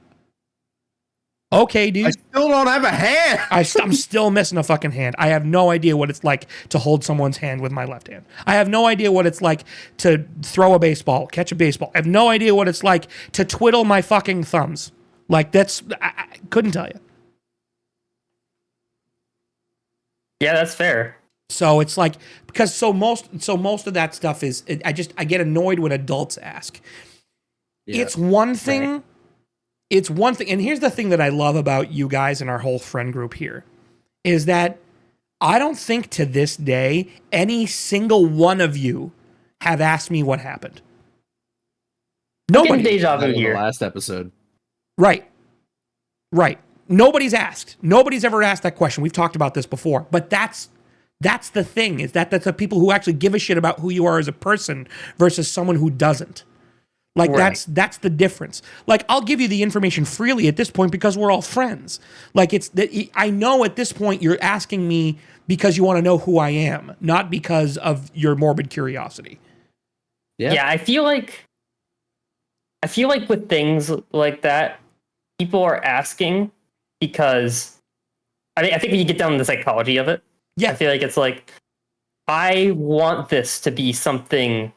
okay, dude. I still don't have a hand. I'm still missing a fucking hand. I have no idea what it's like to hold someone's hand with my left hand. I have no idea what it's like to throw a baseball, catch a baseball. I have no idea what it's like to twiddle my fucking thumbs. Like, I couldn't tell you. Yeah, that's fair. So it's like, because most of that stuff is, I get annoyed when adults ask. Yeah. It's one thing. Right. It's one thing. And here's the thing that I love about you guys and our whole friend group here is that I don't think to this day any single one of you have asked me what happened. Nobody. Deja vu here. The last episode. Right. Nobody's asked. Nobody's ever asked that question. We've talked about this before. But that's the thing, is that that's the people who actually give a shit about who you are as a person versus someone who doesn't. Like, that's the difference. Like, I'll give you the information freely at this point because we're all friends. Like, I know at this point you're asking me because you want to know who I am, not because of your morbid curiosity. Yeah, I feel like with things like that, people are asking because I think when you get down to the psychology of it, Yeah. I feel like it's like I want this to be something.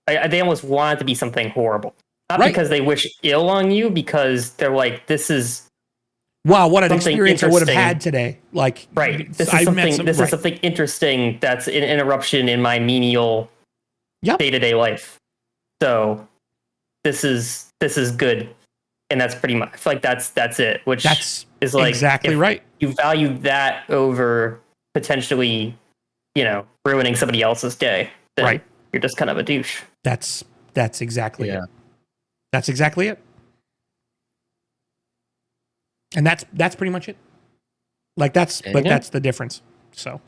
They almost want it to be something horrible, not Right. because they wish ill on you, because they're like, this is Wow, what an something experience I would have interesting. had today. Like, Right. This is I something. met some, This right. is something interesting. That's an interruption in my menial Yep. day-to-day life. So this is good, and that's pretty much. I feel like that's it. Which That's is like exactly if right. you value that over potentially, ruining somebody else's day, then Right. you're just kind of a douche. That's exactly Yeah. it. That's exactly it. And that's pretty much it. Like that's the difference. So,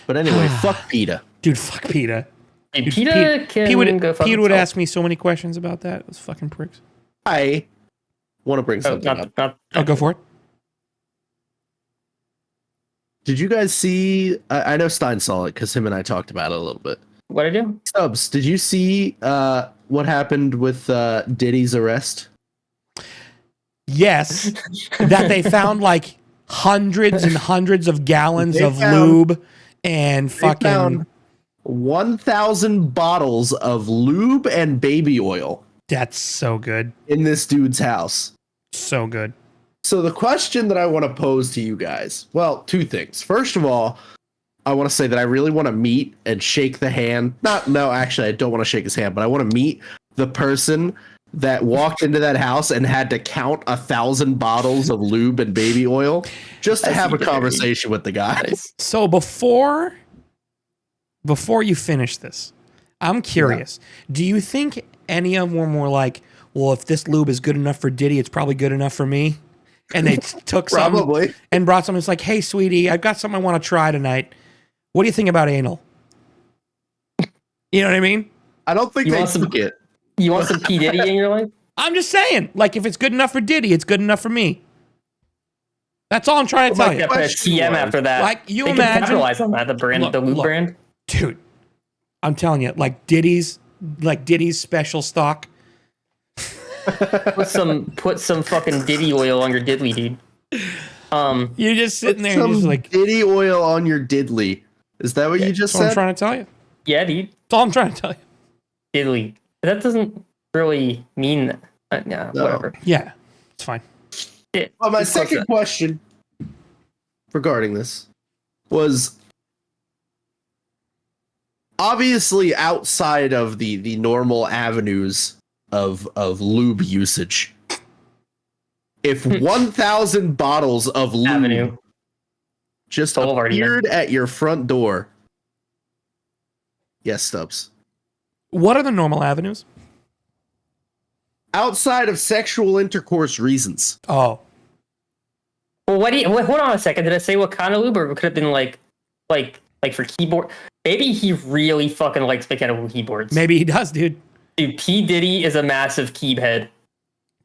But anyway, fuck PETA. dude, fuck PETA. Dude, Dude, PETA can go fuck Pete would himself. ask me so many questions about that. Those fucking pricks. I want to bring Oh, something up. not, I'll go for it. Did you guys see? I know Stein saw it because him and I talked about it a little bit. what I do? Stubbs, did you see what happened with Diddy's arrest? Yes, that they found like hundreds and hundreds of gallons They of found- lube and They fucking. found 1,000 bottles of lube and baby oil That's so good. in this dude's house. So good. So the question that I want to pose to you guys, well, two things. First of all, I want to say that I really want to meet and shake the hand. Actually, I don't want to shake his hand, but I want to meet the person that walked into that house and had to count 1,000 bottles of lube and baby oil just to have a conversation with the guy. Nice. So before you finish this, I'm curious. Do you think any of them were like, well, if this lube is good enough for Diddy, it's probably good enough for me? And they took some Probably. and brought something. It's like, hey, sweetie, I've got something I want to try tonight. What do you think about anal? You know what I mean? I don't think You they want some- took it. You want some P Diddy in your life? I'm just saying, like, if it's good enough for Diddy, it's good enough for me. That's all I'm trying to tell you. Yeah, put a TM after that. Like, you they imagine- could capitalize on that. The brand, Look, the lube look. brand. Dude, I'm telling you, like Diddy's special stock. Put some fucking Diddy oil on your diddly, dude. You're just sitting there and Some you're just like, Diddy oil on your diddly. Is that what you just that's what I'm said? trying to tell you. Yeah, dude. That's all I'm trying to tell you. Diddly. That doesn't really mean that. No, whatever. Yeah, it's fine. Well, my It's close second to- question regarding this was obviously outside of the normal avenues of lube usage. If 1,000 bottles of lube Avenue. just Boulevard, appeared at your front door, yes, Stubbs. What are the normal avenues? Outside of sexual intercourse reasons, Oh, Well, hold on a second. Did I say what kind of lube, or it could have been like for keyboard? Maybe he really fucking likes mechanical keyboards. maybe he does, dude. Dude, P Diddy is a massive keyb head.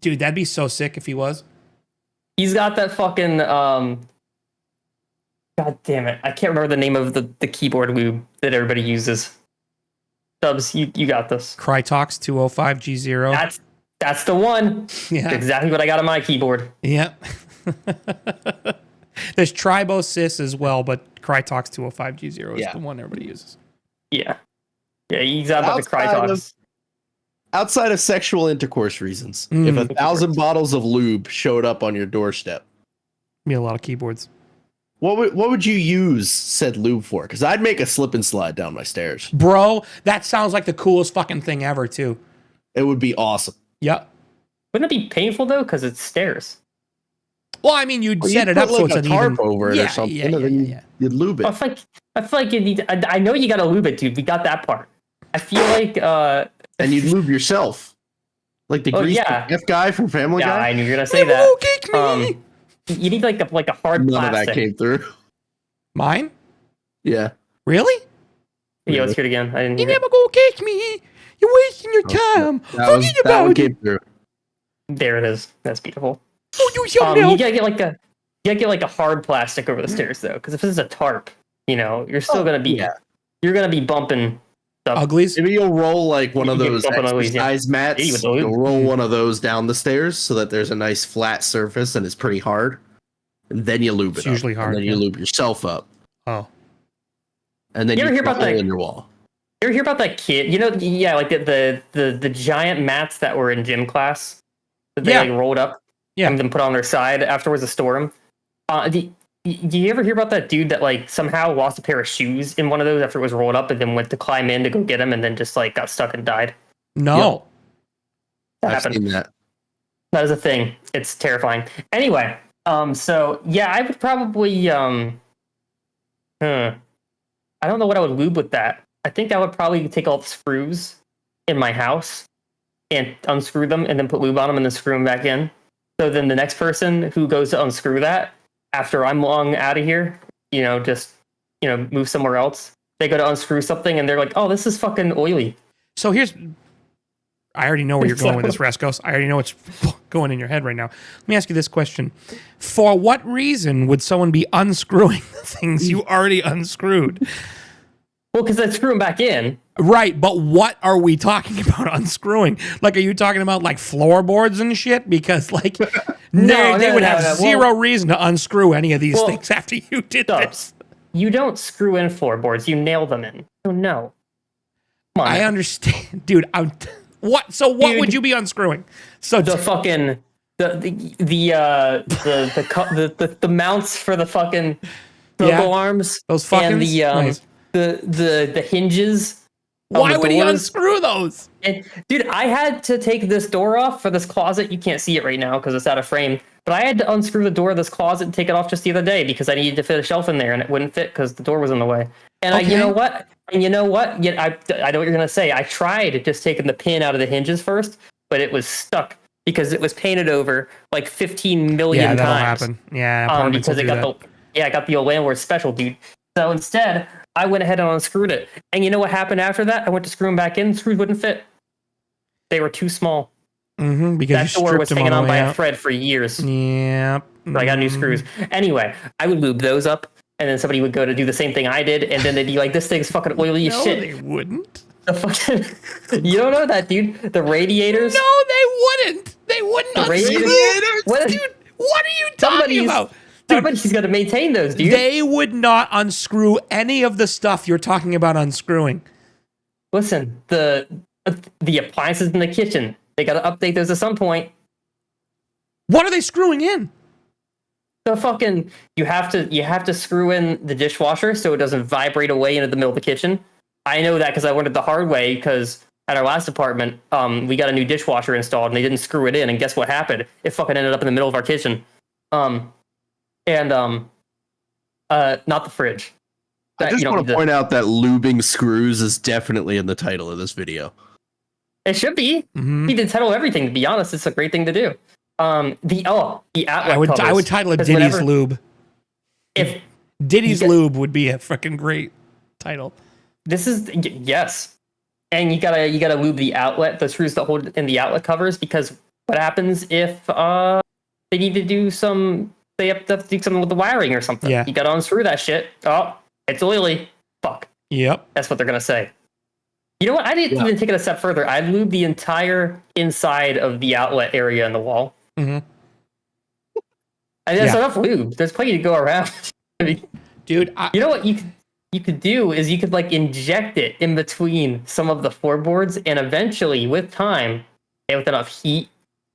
Dude, that'd be so sick if he was. He's got that fucking God damn it! I can't remember the name of the keyboard lube that everybody uses. Stubbs, you got this. Crytox 205G0. That's the one. Yeah. Exactly what I got on my keyboard. Yep. There's Tribosys as well, but Crytox 205G0 is Yeah. the one everybody uses. Yeah. Yeah, he's got about the Outside Crytox. outside of sexual intercourse reasons, Mm. if 1,000 bottles of lube showed up on your doorstep, Be a lot of keyboards. what would you use said lube for? Because I'd make a slip and slide down my stairs. Bro, that sounds like the coolest fucking thing ever, too. It would be awesome. Yep. Wouldn't it be painful though? Because it's stairs. Well, I mean, you'd Well, set you'd it up put, so like, it's a an tarp even over it Yeah, or something, yeah, and then yeah. you'd lube it. I feel like you need. I know you got to lube it, dude. We got that part. I feel like. And you'd lube yourself, like the Oh, greasy yeah. F guy from Family Yeah, Guy. I knew you were gonna say Oh, that. kick me! You need like a hard None of plastic. that came through. Mine? Yeah. Really? Yeah, let's hear it again. I didn't You hear never go kick me. You're wasting your time. That Forget one about it. came through. it. There it is. That's beautiful. Oh, you something You else. gotta get like a hard plastic over the stairs though, because if this is a tarp, you're still gonna be yeah. you're gonna be bumping stuff. Uglies. Maybe you'll roll like one of You can those bump on Uglies, yeah. exercise mats. Yeah, with the lube. You'll roll one of those down the stairs so that there's a nice flat surface and it's pretty hard. And then you lube It's it up. usually hard, And then you yeah. lube yourself up. Oh. And then You ever hear put a about hole that- in your wall. You ever hear about that kid? You know, yeah, like the giant mats that were in gym class that they Yeah. like rolled up Yeah. and then put on their side afterwards to store them. Do you ever hear about that dude that like somehow lost a pair of shoes in one of those after it was rolled up and then went to climb in to go get them and then just like got stuck and died? No. That I've happened. seen that. That is a thing. It's terrifying. Anyway, so yeah, I would probably I don't know what I would lube with that. I think I would probably take all the screws in my house and unscrew them and then put lube on them and then screw them back in. So then the next person who goes to unscrew that after I'm long out of here, just move somewhere else. They go to unscrew something and they're like, "Oh, this is fucking oily." So I already know where you're going with this, Rescos. I already know what's going in your head right now. Let me ask you this question. For what reason would someone be unscrewing the things you already unscrewed? Well, because I screw them back in. Right, but what are we talking about unscrewing? Like, are you talking about like floorboards and shit? Because like, they would have zero reason to unscrew any of these things after you did this. You don't screw in floorboards; you nail them in. Oh no! Come on, I understand, dude. What? So what would you be unscrewing? So the fucking the mounts for the fucking toggle arms, those fucking and the nice. the hinges. Why would he doors. unscrew those? And, dude, I had to take this door off for this closet. You can't see it right now because it's out of frame. But I had to unscrew the door of this closet and take it off just the other day because I needed to fit a shelf in there and it wouldn't fit because the door was in the way. And you know what? Yeah, I know what you're gonna say. I tried just taking the pin out of the hinges first, but it was stuck because it was painted over like 15 million that'll times. happen. Yeah, because it got I got the old landlord special, dude. So instead, I went ahead and unscrewed it. And you know what happened after that? I went to screw them back in. Screws wouldn't fit. They were too small. Mm-hmm, because that door was hanging on by a thread for years. Yep. So I got new screws. Anyway, I would lube those up, and then somebody would go to do the same thing I did, and then they'd be like, "This thing's fucking oily as shit." They wouldn't. The fucking you don't know that, dude. The radiators. No, they wouldn't. They wouldn't. The Unscrew. radiators. Dude, what are you talking about? Somebody's got to maintain those, dude. They would not unscrew any of the stuff you're talking about unscrewing. Listen, the appliances in the kitchen, they got to update those at some point. What are they screwing in? The fucking you have to screw in the dishwasher so it doesn't vibrate away into the middle of the kitchen. I know that because I learned it the hard way because at our last apartment, we got a new dishwasher installed and they didn't screw it in, and guess what happened? It fucking ended up in the middle of our kitchen. Not the fridge. I just want to point out that lubing screws is definitely in the title of this video. It should be. Mm-hmm. He did title everything. To be honest, it's a great thing to do. The outlet I would title it Diddy's Lube. If Diddy's Lube would be a freaking great title. This is yes, and you gotta lube the outlet, the screws that hold in the outlet covers, because what happens if they need to do some? They have to do something with the wiring or something. Yeah. You gotta unscrew that shit. Oh, it's oily. Fuck. Yep. That's what they're gonna say. You know what? I didn't even take it a step further. I lubed the entire inside of the outlet area in the wall. Mm-hmm. And there's enough lube. There's plenty to go around. I mean, dude, you know what you could do is you could like inject it in between some of the floorboards, and eventually, with time, and with enough heat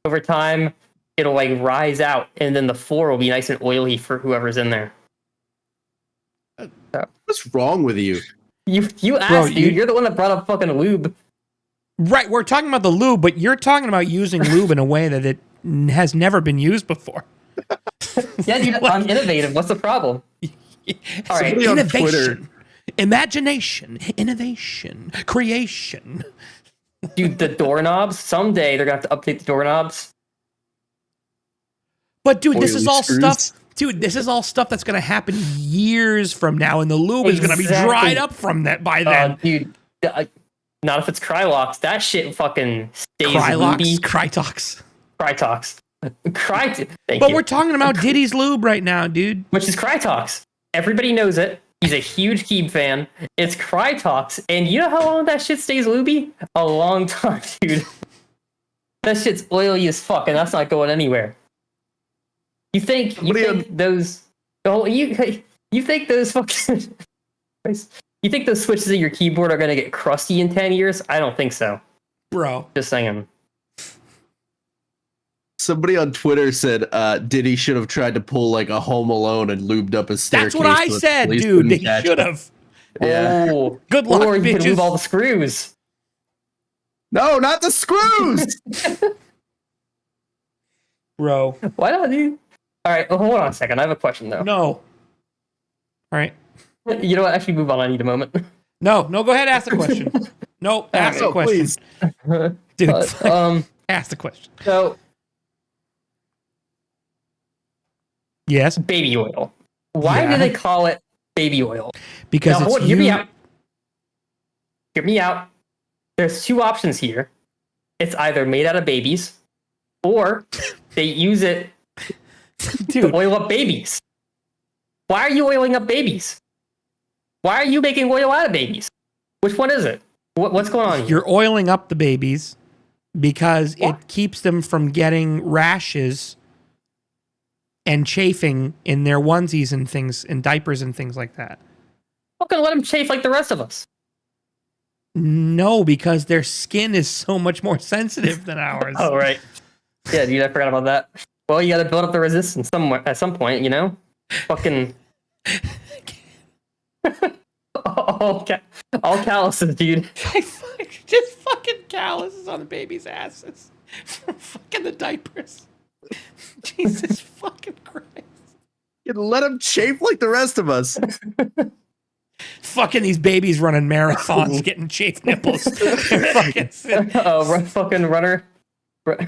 over time, it'll like rise out, and then the floor will be nice and oily for whoever's in there. What's wrong with you? You asked, dude. You're the one that brought up fucking lube. Right, we're talking about the lube, but you're talking about using lube in a way that it has never been used before. Yeah, dude, I'm innovative. What's the problem? All right, innovation, imagination, innovation, creation. Dude, the doorknobs. Someday they're gonna have to update the doorknobs. But dude, this is all stuff. Dude, this is all stuff that's gonna happen years from now, and the lube is gonna be dried up from that by then. Dude, not if it's Krylocks. That shit fucking stays Krylocks, Krytox. Krytox. But we're talking about Diddy's Lube right now, dude. Which is Krytox. Everybody knows it. He's a huge Keeb fan. It's Crytox, and you know how long that shit stays lubey? A long time, dude. That shit's oily as fuck, and that's not going anywhere. You think those? Oh, you think those fucking? You think those switches in your keyboard are gonna get crusty in 10 years? I don't think so, bro. Just saying. Somebody on Twitter said Diddy should have tried to pull like a Home Alone and lubed up his staircase. That's what I said, dude. They should have. Yeah. Oh, good luck, or you bitches. can lube all the screws. No, not the screws. Bro. Why not, dude? All right, hold on a second. I have a question though. No. All right. You know what? Actually, move on. I need a moment. No, go ahead. Ask the question. No, ask the question. Please. Dude, ask the question. So, Yes. baby oil. Why do they call it baby oil? Because now, it's hear me out. Hear me out. There's two options here. It's either made out of babies, or they use it dude. to oil up babies. Why are you oiling up babies? Why are you making oil out of babies? Which one is it? What's going on here? You're oiling up the babies because it keeps them from getting rashes and chafing in their onesies and things and diapers and things like that. I'm not gonna let them chafe like the rest of us. No, because their skin is so much more sensitive than ours. Oh, right. Yeah, dude, I forgot about that. Well, you gotta build up the resistance somewhere at some point, you know? Fucking... all calluses, dude. Just fucking calluses on the baby's asses from fucking the diapers. Jesus fucking Christ. You let them chafe like the rest of us. Fucking these babies running marathons, getting chafed nipples. Fucking fucking runner. I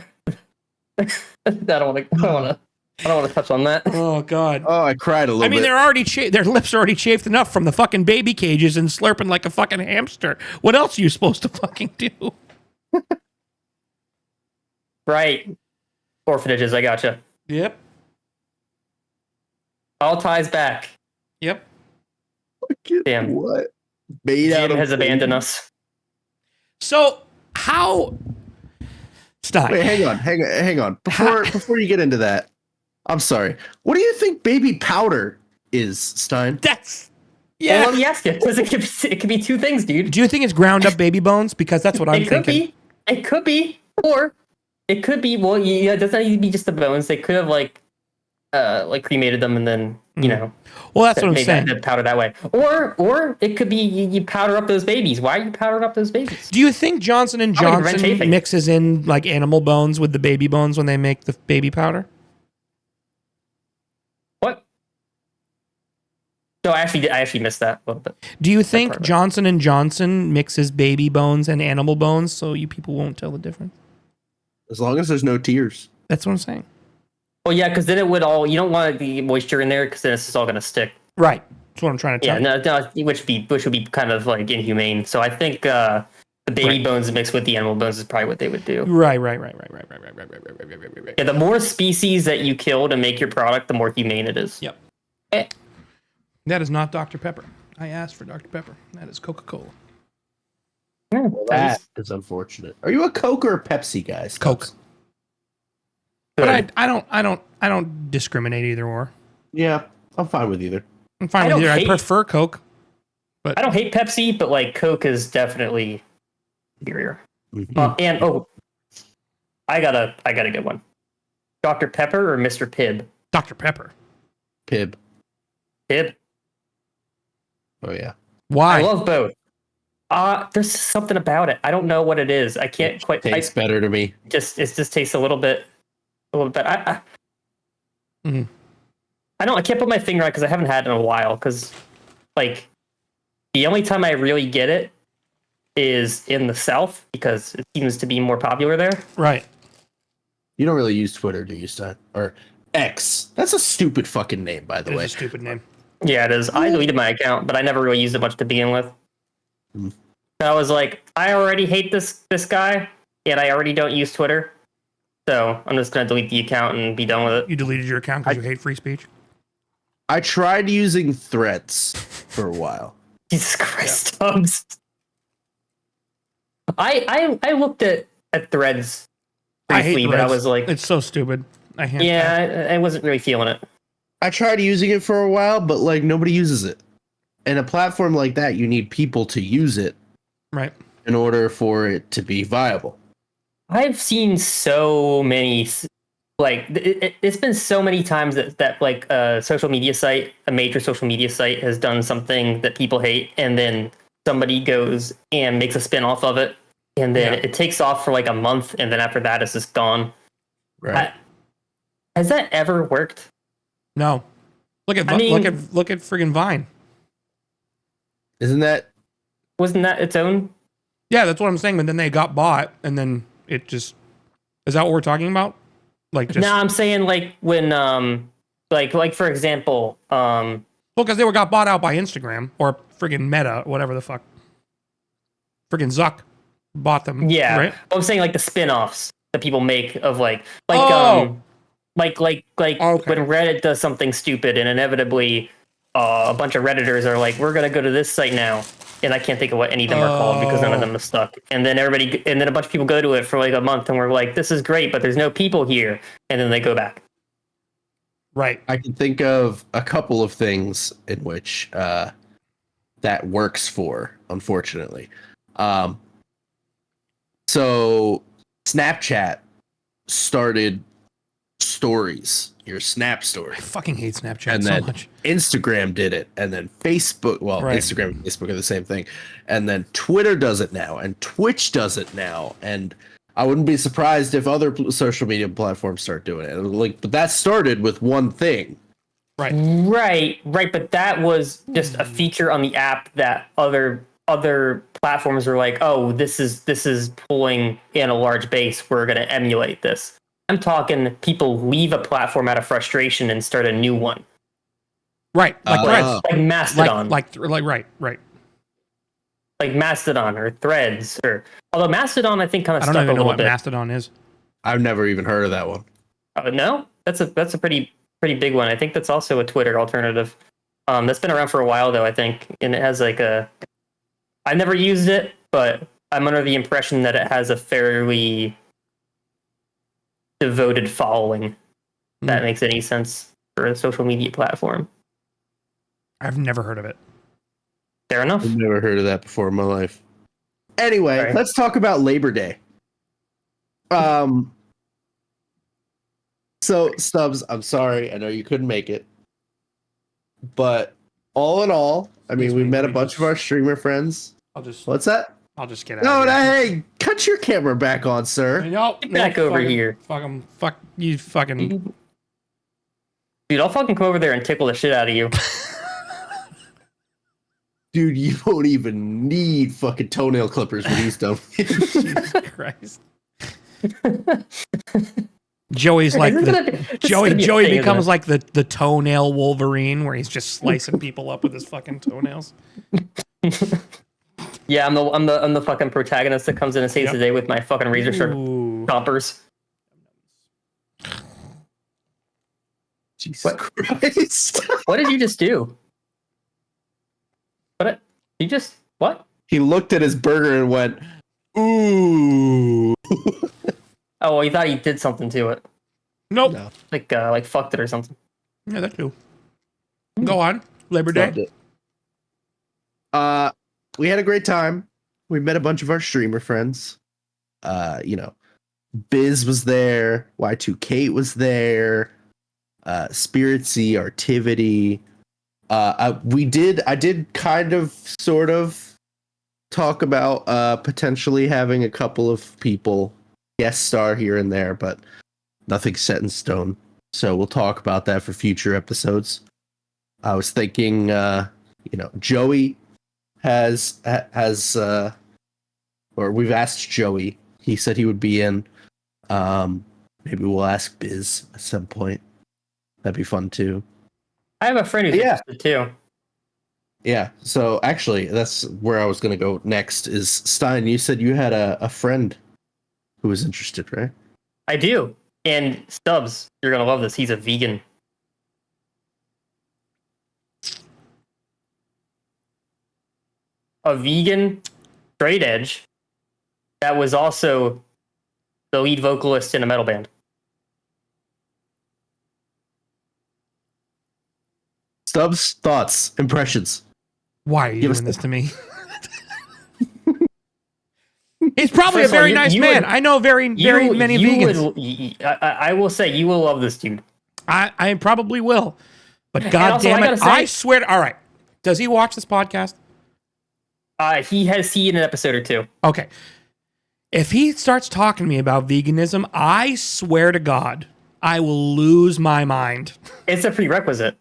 don't want to touch on that. Oh god. Oh, I cried a little bit. I mean, they're already their lips are already chafed enough from the fucking baby cages and slurping like a fucking hamster. What else are you supposed to fucking do? Right. Orphanages, I gotcha. Yep. All ties back. Yep. Damn. What? Made Jim out of has abandoned us. So how Stein. Wait, hang on. Before you get into that, I'm sorry. What do you think baby powder is, Stein? That's yeah. Well, let me ask you, because it could be two things, dude. Do you think it's ground up baby bones? Because that's what I'm thinking. It could be, or it could be. Well, yeah, it doesn't need to be just the bones. They could have like cremated them and then you know. Well, that's what I'm saying. That powder that way, or it could be you powder up those babies. Why are you powdering up those babies? Do you think Johnson and Johnson mixes in like animal bones with the baby bones when they make the baby powder? What? No, I actually missed that a little bit. Do you think Johnson and Johnson mixes baby bones and animal bones so you people won't tell the difference? As long as there's no tears. That's what I'm saying. Well, yeah, because then it would all. You don't want the moisture in there because then it's just all going to stick. Right. That's what I'm trying to tell you. No, which would be kind of like inhumane. So I think the baby bones mixed with the animal bones is probably what they would do. Right. Yeah, the more species that you kill to make your product, the more humane it is. Yep. That is not Dr. Pepper. I asked for Dr. Pepper. That is Coca-Cola. Well, that is unfortunate. Are you a Coke or a Pepsi guy? Coke. But I don't discriminate either or. Yeah, I'm fine with either. I'm fine with either. I prefer Coke. But I don't hate Pepsi, but like Coke is definitely superior. And I got a good one. Dr. Pepper or Mr. Pibb? Dr. Pepper. Pibb. Oh yeah. Why? I love both. There's something about it. I don't know what it is. I can't quite. Tastes better to me. It just tastes a little bit. I can't put my finger on it because I haven't had it in a while. Because like the only time I really get it is in the South because it seems to be more popular there. Right. You don't really use Twitter, do you, Stein? Or X? That's a stupid fucking name, by the way. It's a stupid name. Yeah, it is. I deleted my account, but I never really used it much to begin with. I was like, I already hate this guy, and I already don't use Twitter. So I'm just going to delete the account and be done with it. You deleted your account because you hate free speech? I tried using Threads, for a while. Jesus Christ, Stubbs. I looked at Threads I hate briefly, but I Threads. was like, It's so stupid. I hate. yeah, I wasn't really feeling it. I tried using it for a while, but like nobody uses it. And a platform like that, you need people to use it, Right. in order for it to be viable. I've seen so many, like it's been so many times that like a social media site, a major social media site, has done something that people hate, and then somebody goes and makes a spin-off of it, and then it takes off for like a month, and then after that it's just gone. Right. Has that ever worked? No. Look at friggin' Vine. Isn't that? Wasn't that its own? Yeah, that's what I'm saying. But then they got bought, and then it just is that what we're talking about? Like, just No, I'm saying like when like for example, well, because they got bought out by Instagram or friggin' Meta, whatever the fuck. Friggin' Zuck bought them. yeah, Right? I'm saying like the spin-offs that people make of like Oh! like Okay. when Reddit does something stupid and inevitably a bunch of Redditors are like, we're gonna go to this site now, and I can't think of what any of them are called because none of them are stuck. And then a bunch of people go to it for like a month, and we're like, this is great, but there's no people here, and then they go back. Right. I can think of a couple of things in which that works for, unfortunately. So Snapchat started stories, your Snap story. I fucking hate Snapchat And so then much. Instagram did it, and then Facebook. Well, Right. Instagram and Facebook are the same thing, and then Twitter does it now, and Twitch does it now, and I wouldn't be surprised if other social media platforms start doing it. Like, but that started with one thing. Right. But that was just a feature on the app that other platforms were like, oh, this is pulling in a large base. We're going to emulate this. I'm talking people leave a platform out of frustration and start a new one. Right. Like Threads. Like Mastodon. Like right. Like Mastodon or Threads, or although Mastodon I think kind of I stuck don't a even know little what bit. Mastodon is. I've never even heard of that one. No, that's a pretty big one. I think that's also a Twitter alternative. That's been around for a while though, I think, and it has like I've never used it, but I'm under the impression that it has a fairly devoted following. If that makes any sense for a social media platform. I've never heard of it. Fair enough. I've never heard of that before in my life. Anyway, Right. let's talk about Labor Day. So Stubbs, I'm sorry, I know you couldn't make it, but all in all, I mean, we met a bunch of our streamer friends. What's that? I'll just get out. No, of here. hey, cut your camera back on, sir. No, Get back over here. Fuck you, fucking. Dude, I'll fucking come over there and tickle the shit out of you. Dude, you don't even need fucking toenail clippers when he's done. Jesus Christ. Joey's like Joey becomes like the toenail Wolverine, where he's just slicing people up with his fucking toenails. Yeah, I'm the fucking protagonist that comes in and saves the day with my fucking razor sharp chompers. Jesus Christ. What did you just do? What? He looked at his burger and went, ooh. Oh, well, he thought he did something to it. Nope. No. Like fucked it or something. Yeah, that too. Go on. Labor Day. We had a great time. We met a bunch of our streamer friends. Biz was there. Y2Kate was there. Spirit C, Artivity. I did kind of sort of talk about potentially having a couple of people guest star here and there, but nothing set in stone. So we'll talk about that for future episodes. I was thinking, Joey has or we've asked Joey. He said he would be in. Maybe we'll ask Biz at some point. That'd be fun too. I have a friend who's interested too. Yeah. So actually, that's where I was going to go next. Is Stein? You said you had a friend who was interested, right? I do. And Stubbs, you're gonna love this. He's a vegan. a vegan straight edge that was also the lead vocalist in a metal band. Stubbs, thoughts, impressions. Why are you Give us doing this to me? He's probably First a of all, very you- nice you man. would- I know very many vegans. I will say you will love this dude. I probably will. But And god also, damn I it, gotta say- I swear to, all right. Does he watch this podcast? He has seen an episode or two. Okay. If he starts talking to me about veganism, I swear to God, I will lose my mind. It's a prerequisite.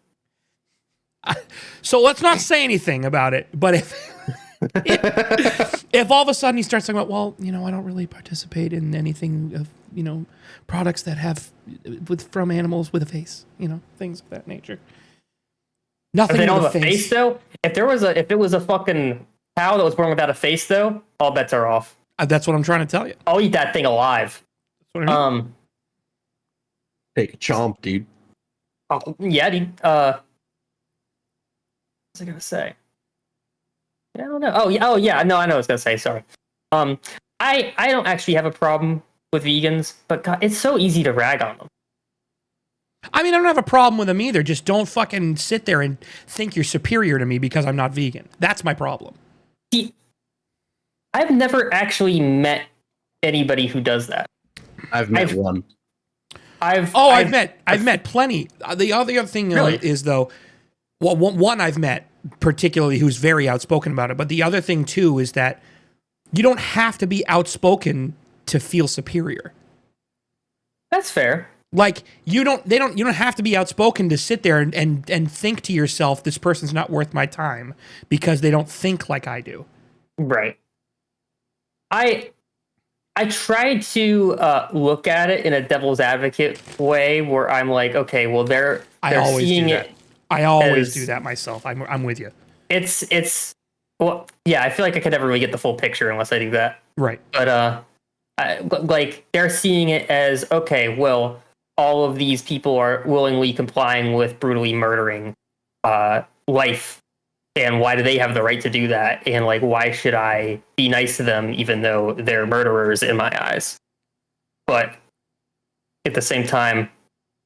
So let's not say anything about it. But if all of a sudden he starts talking about, well, you know, I don't really participate in anything of, you know, products that have from animals with a face, you know, things of that nature. If Nothing they with don't a have a face. face though, if it was a fucking cow that was born without a face though, all bets are off. That's what I'm trying to tell you. I'll eat that thing alive. That's what I mean. Take a chomp, dude. Yeah, dude. What's I gonna say? Yeah, I don't know. Oh yeah. No, I know what I was gonna say. Sorry. I don't actually have a problem with vegans, but God, it's so easy to rag on them. I mean, I don't have a problem with them either. Just don't fucking sit there and think you're superior to me because I'm not vegan. That's my problem. See, I've never actually met anybody who does that. I've met one. I've met plenty. The other thing Really? is though, well, one I've met particularly who's very outspoken about it. But the other thing too is that you don't have to be outspoken to feel superior. That's fair. Like you don't have to be outspoken to sit there and think to yourself, this person's not worth my time because they don't think like I do. Right. I tried to look at it in a devil's advocate way where I'm like, okay, well they're seeing it. I always as- do that myself. I'm with you. It's well, yeah. I feel like I could never really get the full picture unless I do that. Right. But like they're seeing it as okay. Well, all of these people are willingly complying with brutally murdering life, and why do they have the right to do that? And like, why should I be nice to them even though they're murderers in my eyes? But at the same time,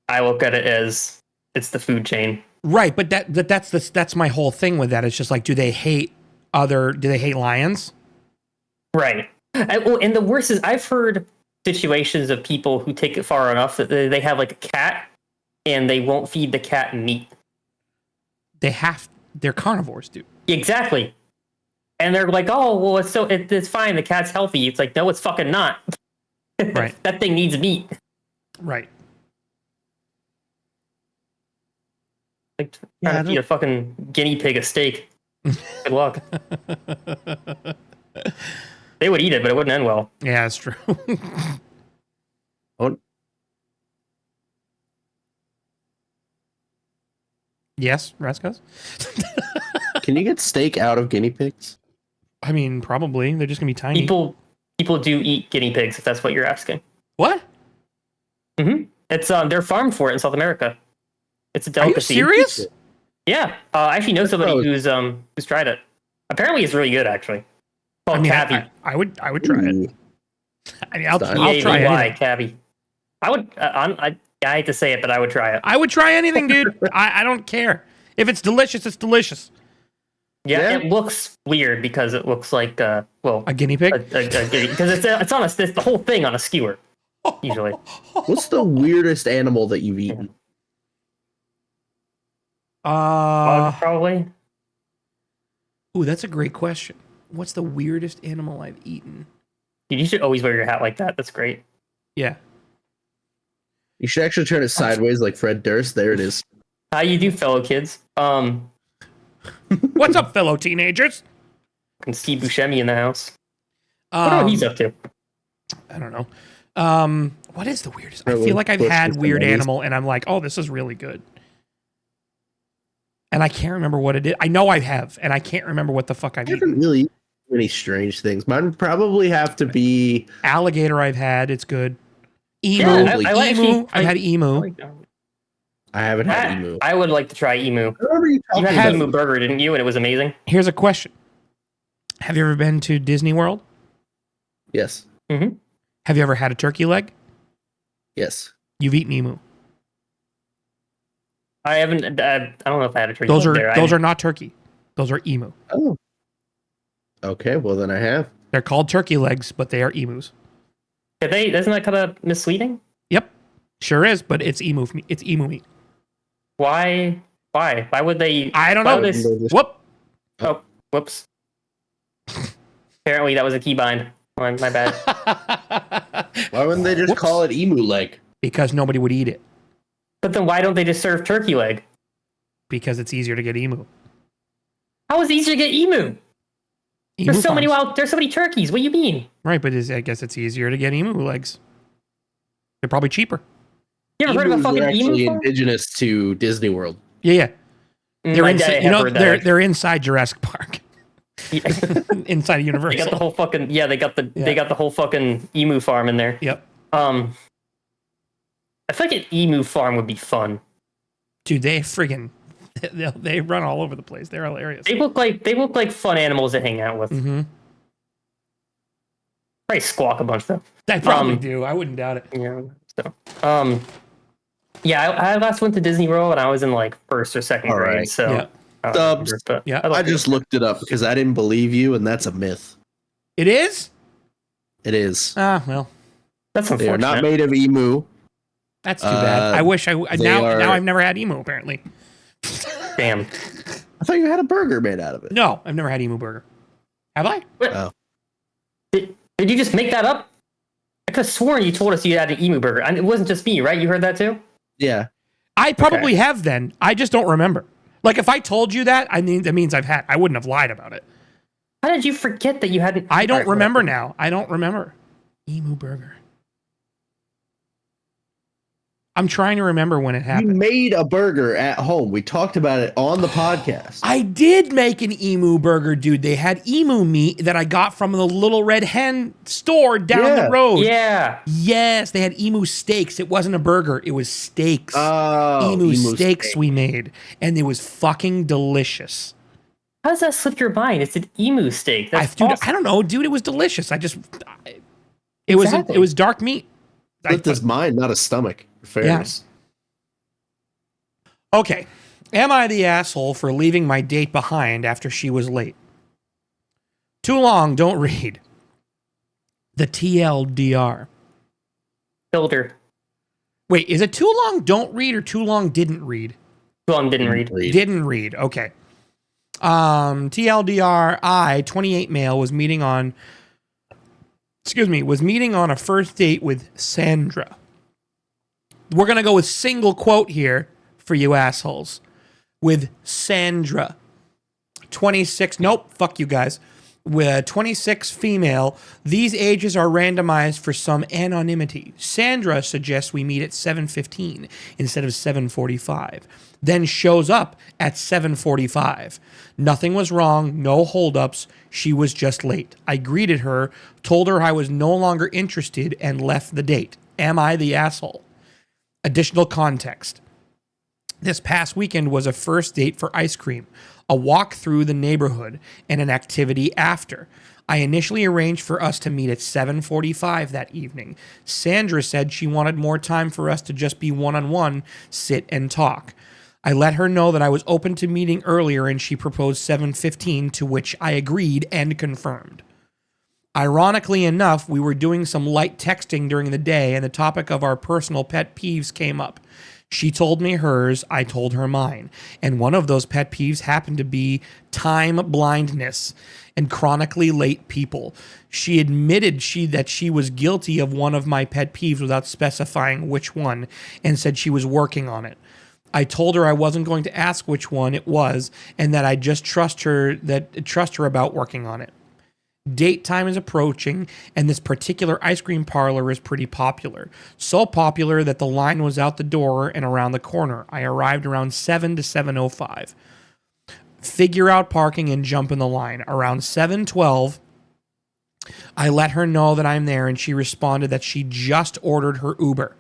I look at it as it's the food chain. Right, but that's my whole thing with that. It's just like, do they hate lions? Right. And the worst is I've heard situations of people who take it far enough that they have like a cat and they won't feed the cat meat. They're carnivores, dude. Exactly. And they're like, oh, well, it's fine. The cat's healthy. It's like, no, it's fucking not. Right. That thing needs meat. Right. Like trying to feed a fucking guinea pig a steak. Good luck. They would eat it, but it wouldn't end well. Yeah, that's true. Oh, Yes, Rascals? can you get steak out of guinea pigs? I mean, probably. They're just gonna be tiny. People do eat guinea pigs, if that's what you're asking. What? Mm-hmm. It's they're farmed for it in South America. It's a Are you delicacy. serious? Yeah, I actually know somebody Oh. who's tried it. Apparently, it's really good. Actually, I called mean, cavi. I would try it. Ooh. I mean, I'll try Cavi, anything. cavi. I would. I hate to say it, but I would try it. I would try anything, dude. I don't care. If it's delicious, it's delicious. Yeah, Yeah. it looks weird because it looks like A guinea pig? because it's on it's the whole thing on a skewer usually. What's the weirdest animal that you've eaten? Probably. Ooh, that's a great question. What's the weirdest animal I've eaten? Dude, you should always wear your hat like that. That's great. Yeah. You should actually turn it sideways like Fred Durst. There it is. How you do, fellow kids? What's up, fellow teenagers? And Steve Buscemi in the house. I don't know what he's up to. I don't know. What is the weirdest? I feel like I've had weird animal, and I'm like, oh, this is really good. And I can't remember what it is. I know I have, and I can't remember what the fuck I've I eaten. haven't really eaten any strange things. Mine would probably have to be. Alligator I've had. It's good. Emu. Yeah, Emu. I've had emu. I haven't had emu. I would like to try emu. I remember you You talking had about an emu burger, didn't you? And it was amazing. Here's a question. Have you ever been to Disney World? Yes. Mm-hmm. Have you ever had a turkey leg? Yes. You've eaten emu. I haven't. I don't know if I had a turkey. Those leg there. are not turkey. Those are emu. Oh. Okay. Well, then I have. They're called turkey legs, but they are emus. Isn't that kind of misleading? Yep, sure is, but it's emu. It's emu meat. Why? Why? Why would they? I don't why know. would they- Whoop. Oh, whoops. Apparently, that was a keybind. My bad. Why wouldn't they just call it emu leg? Because nobody would eat it. But then why don't they just serve turkey leg? Because it's easier to get emu. How is it easier to get emu? Emu There's so many farms. there's so many turkeys. What do you mean? Right, but I guess it's easier to get emu legs. They're probably cheaper. You ever heard of a Emus fucking are actually emu farm? indigenous to Disney World. Yeah. They're My inside. dad You had know, heard that. they're inside Jurassic Park, Yeah. inside They Universal. got the whole fucking they got the whole fucking emu farm in there. Yep. I feel like an emu farm would be fun. Dude, they run all over the place. They're hilarious. They look like fun animals to hang out with. Mm-hmm. Probably squawk a bunch though. I probably do. I wouldn't doubt it. Yeah. So yeah, I last went to Disney World when I was in like first or second All grade. right. So Yeah. I don't Dubs. remember, but Yeah. I just looked it up because I didn't believe you, and that's a myth. It is? It is. Ah, well, that's They are unfortunate. not made of emu. that's too bad. I wish now are- I've never had emu apparently. Damn. I thought you had a burger made out of it. No, I've never had emu burger. Have I? What? Oh. Did you just make that up? I could have sworn you told us you had an emu burger. And it wasn't just me, right? You heard that too? Yeah. I probably have then. I just don't remember. Like if I told you that, I mean that means I've had. I wouldn't have lied about it. How did you forget that you hadn't? I don't Alright, remember whatever. now. I don't remember. Emu burger. I'm trying to remember when it You happened. made a burger at home. We talked about it on the podcast. I did make an emu burger, dude. They had emu meat that I got from the Little Red Hen store down Yeah. the road. Yeah. Yes, they had emu steaks. It wasn't a burger. It was steaks. Oh, emu steaks we made, and it was fucking delicious. How does that slip your mind? It's an emu steak. That's Dude, awesome. I don't know, dude. It was delicious. It Exactly. was dark meat. With his mind, not his stomach. Fairness. Okay. Am I the asshole for leaving my date behind after she was late? Too long, don't read. The TLDR. Filter. Wait, is it too long, don't read, or too long, didn't read? Too long didn't read. Didn't read. Okay. TLDR, 28 male, was meeting on a first date with Sandra. We're going to go with single quote here for you assholes. With Sandra. 26, nope, fuck you guys. With 26 female, these ages are randomized for some anonymity. Sandra suggests we meet at 7:15 instead of 7:45. Then shows up at 7:45. Nothing was wrong, no holdups. She was just late. I greeted her, told her I was no longer interested, and left the date. Am I the asshole? Additional context. This past weekend was a first date for ice cream, a walk through the neighborhood, and an activity after. I initially arranged for us to meet at 7:45 that evening. Sandra said she wanted more time for us to just be one-on-one, sit and talk. I let her know that I was open to meeting earlier, and she proposed 7:15, to which I agreed and confirmed. Ironically enough, we were doing some light texting during the day, and the topic of our personal pet peeves came up. She told me hers, I told her mine. And one of those pet peeves happened to be time blindness and chronically late people. She admitted that she was guilty of one of my pet peeves without specifying which one, and said she was working on it. I told her I wasn't going to ask which one it was, and that I just trust her about working on it. Date time is approaching, and this particular ice cream parlor is pretty popular. So popular that the line was out the door and around the corner. I arrived around 7 to 7:05. Figure out parking and jump in the line. Around 7:12, I let her know that I'm there, and she responded that she just ordered her Uber.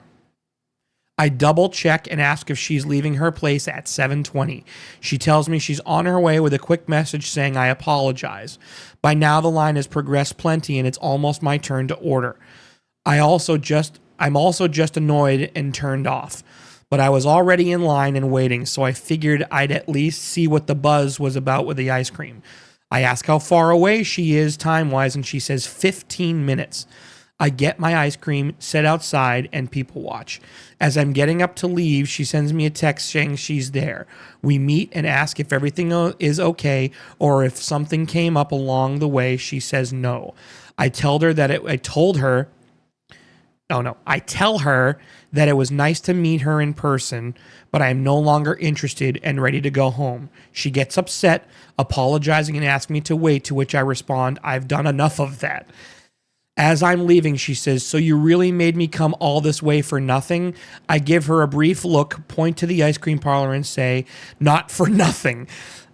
I double check and ask if she's leaving her place at 7:20. She tells me she's on her way with a quick message saying I apologize. By now the line has progressed plenty and it's almost my turn to order. I'm also just annoyed and turned off. But I was already in line and waiting, so I figured I'd at least see what the buzz was about with the ice cream. I ask how far away she is time-wise, and she says 15 minutes. I get my ice cream, sit outside, and people watch. As I'm getting up to leave, she sends me a text saying she's there. We meet and ask if everything is okay or if something came up along the way. She says no. I tell her that it was nice to meet her in person, but I am no longer interested and ready to go home. She gets upset, apologizing and asking me to wait, to which I respond, I've done enough of that. As I'm leaving, she says, so you really made me come all this way for nothing? I give her a brief look, point to the ice cream parlor and say, not for nothing.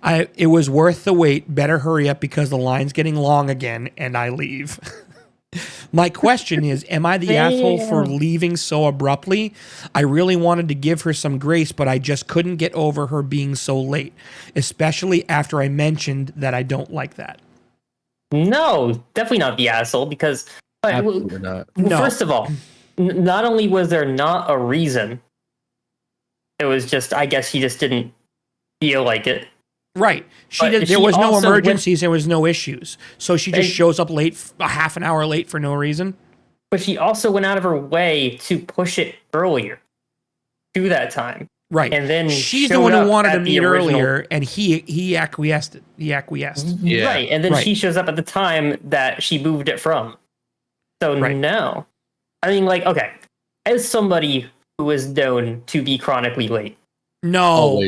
It was worth the wait. Better hurry up because the line's getting long again, and I leave. My question is, am I the asshole for leaving so abruptly? I really wanted to give her some grace, but I just couldn't get over her being so late, especially after I mentioned that I don't like that. No, definitely not the asshole, because Absolutely not. No. First of all, not only was there not a reason, it was just, I guess she just didn't feel like it. Right. There was no emergencies. There was no issues. So she just shows up late, a half an hour late for no reason. But she also went out of her way to push it earlier to that time. Right. And then she's the one who wanted to meet earlier, and he acquiesced. Yeah. Right. And then she shows up at the time that she moved it from. So no. I mean, like, okay. As somebody who is known to be chronically late. No.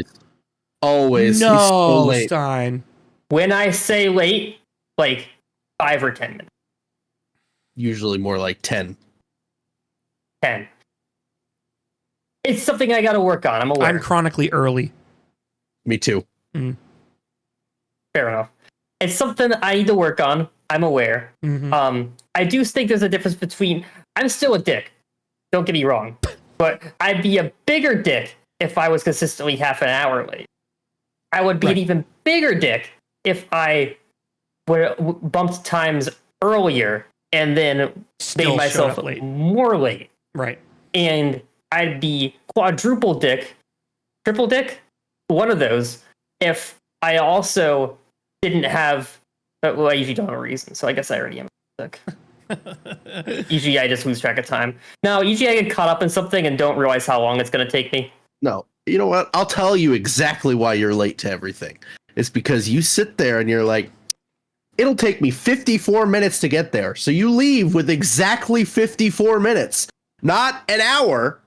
Always. No, He's so late. Stein. When I say late, like 5 or 10 minutes. Usually more like 10. 10. It's something I got to work on. I'm aware. I'm chronically early. Me too. Fair enough. It's something I need to work on. I'm aware. Mm-hmm. I do think there's a difference between... I'm still a dick. Don't get me wrong. But I'd be a bigger dick if I was consistently half an hour late. I would be an even bigger dick if I would bumped times earlier and then Still made myself late. more late. Right. And I'd be quadruple dick, triple dick, one of those, if I also didn't have... Well, I usually don't have a reason, so I guess I already am dick. Usually I just lose track of time. No, usually I get caught up in something and don't realize how long it's going to take me. No, you know what? I'll tell you exactly why you're late to everything. It's because you sit there and you're like, it'll take me 54 minutes to get there. So you leave with exactly 54 minutes, not an hour,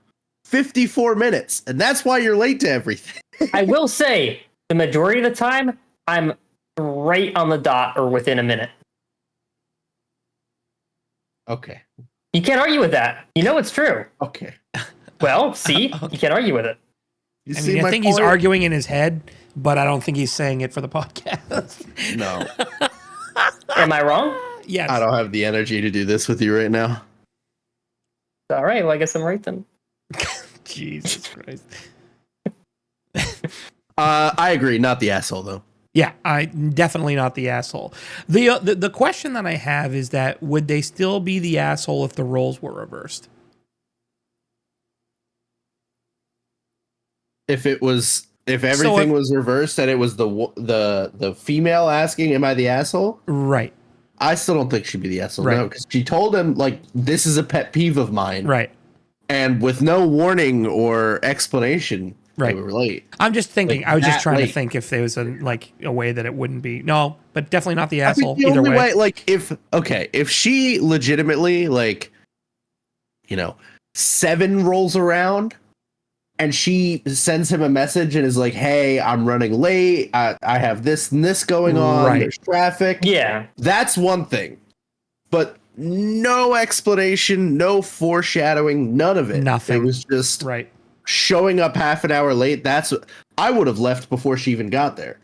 54 minutes. And that's why you're late to everything. I will say, the majority of the time, I'm right on the dot or within a minute. Okay. You can't argue with that. You know it's true. Okay. Well, see, you can't argue with it. You I see mean, I my think point? he's arguing in his head, but I don't think he's saying it for the podcast. No. Am I wrong? Yes. I don't have the energy to do this with you right now. All right, well, I guess I'm right then. Jesus Christ. I agree. Not the asshole, though. Yeah, I definitely not the asshole. The question that I have is that would they still be the asshole if the roles were reversed? If everything was reversed and it was the female asking, "Am I the asshole?" Right. I still don't think she'd be the asshole. Right. No, because she told him like this is a pet peeve of mine. Right. And with no warning or explanation, Right. they were late. I'm just thinking. Like, I was just that trying to late. think if there was a way that it wouldn't be. No, but definitely not the I asshole. think the Either only way. like if she legitimately 7 rolls around and she sends him a message and is like, "Hey, I'm running late. I have this and this going on. Right. There's traffic." Yeah. That's one thing. But no explanation, no foreshadowing, none of it. Nothing. It was just Right. showing up half an hour late. I would have left before she even got there.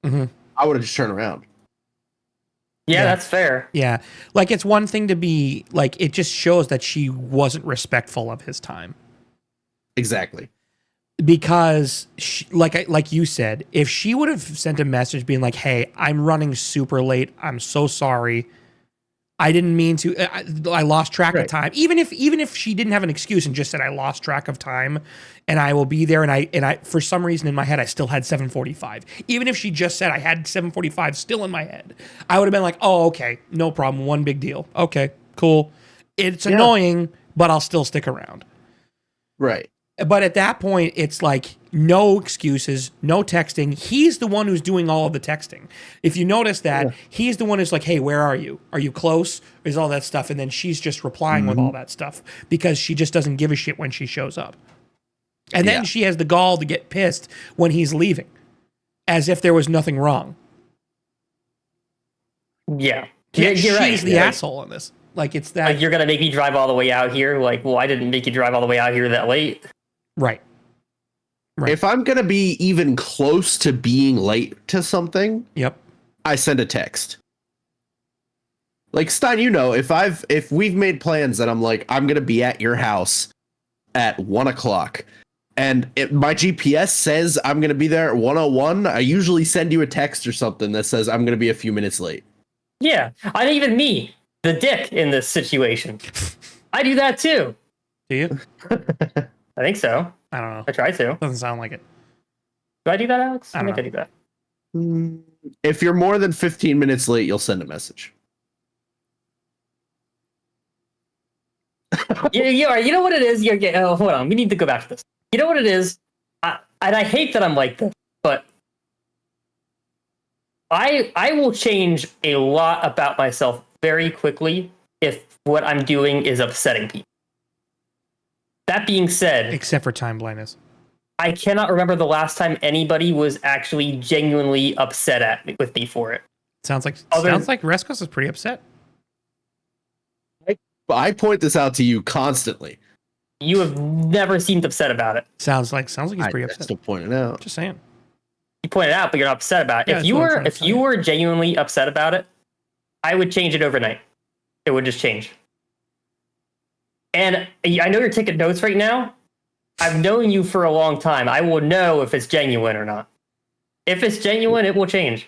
Mm-hmm. I would have just turned around. Yeah, Yeah. that's fair. Yeah. Like it's one thing to be like it just shows that she wasn't respectful of his time. Exactly. Because like you said, if she would have sent a message being like, "Hey, I'm running super late. I'm so sorry. I didn't mean to. I lost track of time." Even if she didn't have an excuse and just said, "I lost track of time, and I will be there," and I for some reason in my head I still had 7:45. Even if she just said I had 7:45 still in my head, I would have been like, "Oh, okay, no problem. One big deal. Okay, cool. It's annoying, but I'll still stick around." Right. But at that point, it's like no excuses, no texting. He's the one who's doing all of the texting. If you notice that, he's the one who's like, "Hey, where are you? Are you close?" Is all that stuff. And then she's just replying with all that stuff because she just doesn't give a shit when she shows up. And then she has the gall to get pissed when he's leaving, as if there was nothing wrong. Yeah. She's right. the asshole in this. Like, it's that. Like, you're going to make me drive all the way out here? Like, well, I didn't make you drive all the way out here that late. Right. If I'm going to be even close to being late to something, I send a text. Like, Stein, if we've made plans that I'm like, I'm going to be at your house at 1:00 and my GPS says I'm going to be there at 1:01, I usually send you a text or something that says I'm going to be a few minutes late. Yeah. I even me, the dick in this situation. I do that too. Do you? I think so. I don't know. I try to. Doesn't sound like it. Do I do that, Alex? I think I do that. If you're more than 15 minutes late, you'll send a message. You know what it is? Hold on. We need to go back to this. You know what it is? And I hate that I'm like this, but I will change a lot about myself very quickly if what I'm doing is upsetting people. That being said, except for time blindness, I cannot remember the last time anybody was actually genuinely upset with me for it. Sounds like Rescos is pretty upset. I point this out to you constantly. You have never seemed upset about it. Sounds like he's pretty upset. Still pointing it out. Just saying. You point it out, but you're not upset about it. Yeah, if you were genuinely upset about it, I would change it overnight. It would just change. And I know you're taking notes right now. I've known you for a long time. I will know if it's genuine or not. If it's genuine, it will change.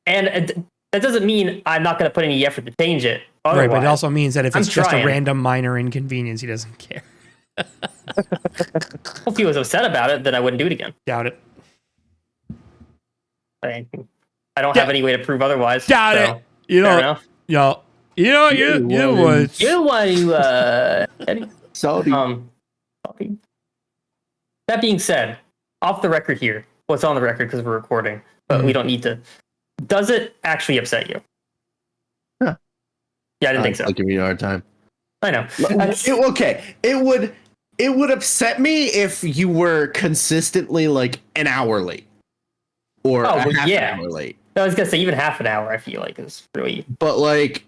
And that doesn't mean I'm not going to put any effort to change it. Otherwise, right, but it also means that if it's just trying. a random minor inconvenience, he doesn't care. If he was upset about it, then I wouldn't do it again. Doubt it. I don't have any way to prove otherwise. Doubt it. You know, you would. You want to, Eddie? Salty. That being said, off the record here, what's on the record because we're recording, but we don't need to. Does it actually upset you? Huh. Yeah, I didn't think so. I'll give you a hard time. I know. It would upset me if you were consistently like an hour late. Or half an hour late. I was going to say even half an hour, I feel like is really. But like,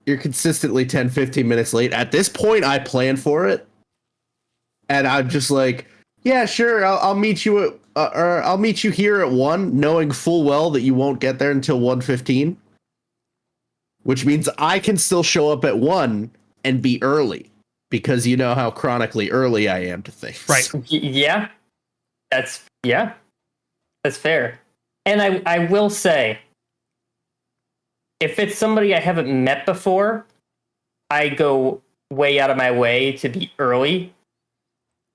you're consistently 10, 15 minutes late. At this point, I plan for it. And I'm just like, yeah, sure, I'll meet you at, or I'll meet you here at 1, knowing full well that you won't get there until 1:15. Which means I can still show up at 1 and be early. Because you know how chronically early I am to things. Right. Yeah. That's fair. And I will say, if it's somebody I haven't met before, I go way out of my way to be early.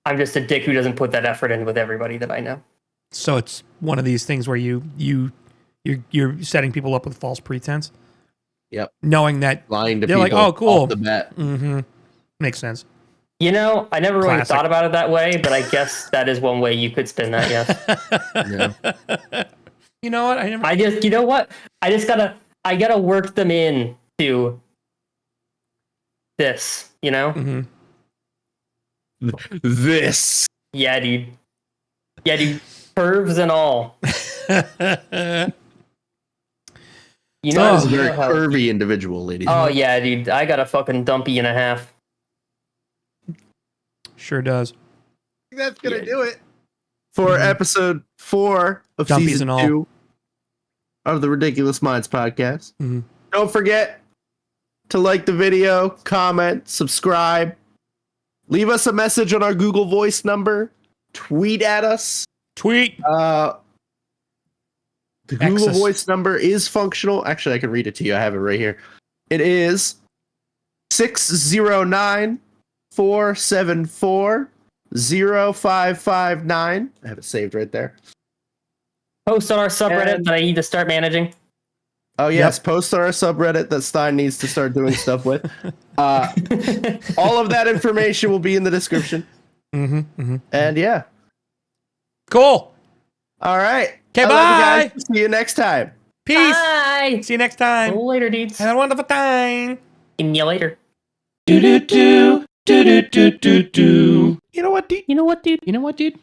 I'm just a dick who doesn't put that effort in with everybody that I know. So it's one of these things where you're setting people up with false pretense. Yep. Knowing that lying to they're people like, oh, cool. Off the bat. Mm-hmm. Makes sense. You know, I never really Classic. thought about it that way, but I guess that is one way you could spin that. Yes. Yeah. You know what? You know what? I gotta work them in to this. You know. Mm-hmm. This. Yeah, dude. Curves and all. You know, He's a very curvy individual, ladies. Oh yeah, dude. I got a fucking dumpy and a half. Sure does. That's gonna do it for episode 4 of Dumpies season and 2 of the Ridiculous Minds podcast. Mm-hmm. Don't forget to like the video, comment, subscribe, Leave us a message on our Google Voice number. Tweet at us. Tweet. The Google Access. Voice number is functional. Actually, I can read it to you. I have it right here. It is 609-474-0559. I have it saved right there. Post on our subreddit that I need to start managing. Oh, yes. Post on our subreddit that Stein needs to start doing stuff with. All of that information will be in the description. And yeah. Cool. All right. Okay, I bye. love you guys. See you next time. Peace. Bye. See you next time. Later, dudes. Have a wonderful time. See you later. Do do do do do do do do. You know what, dude? You know what, dude? You know what, dude?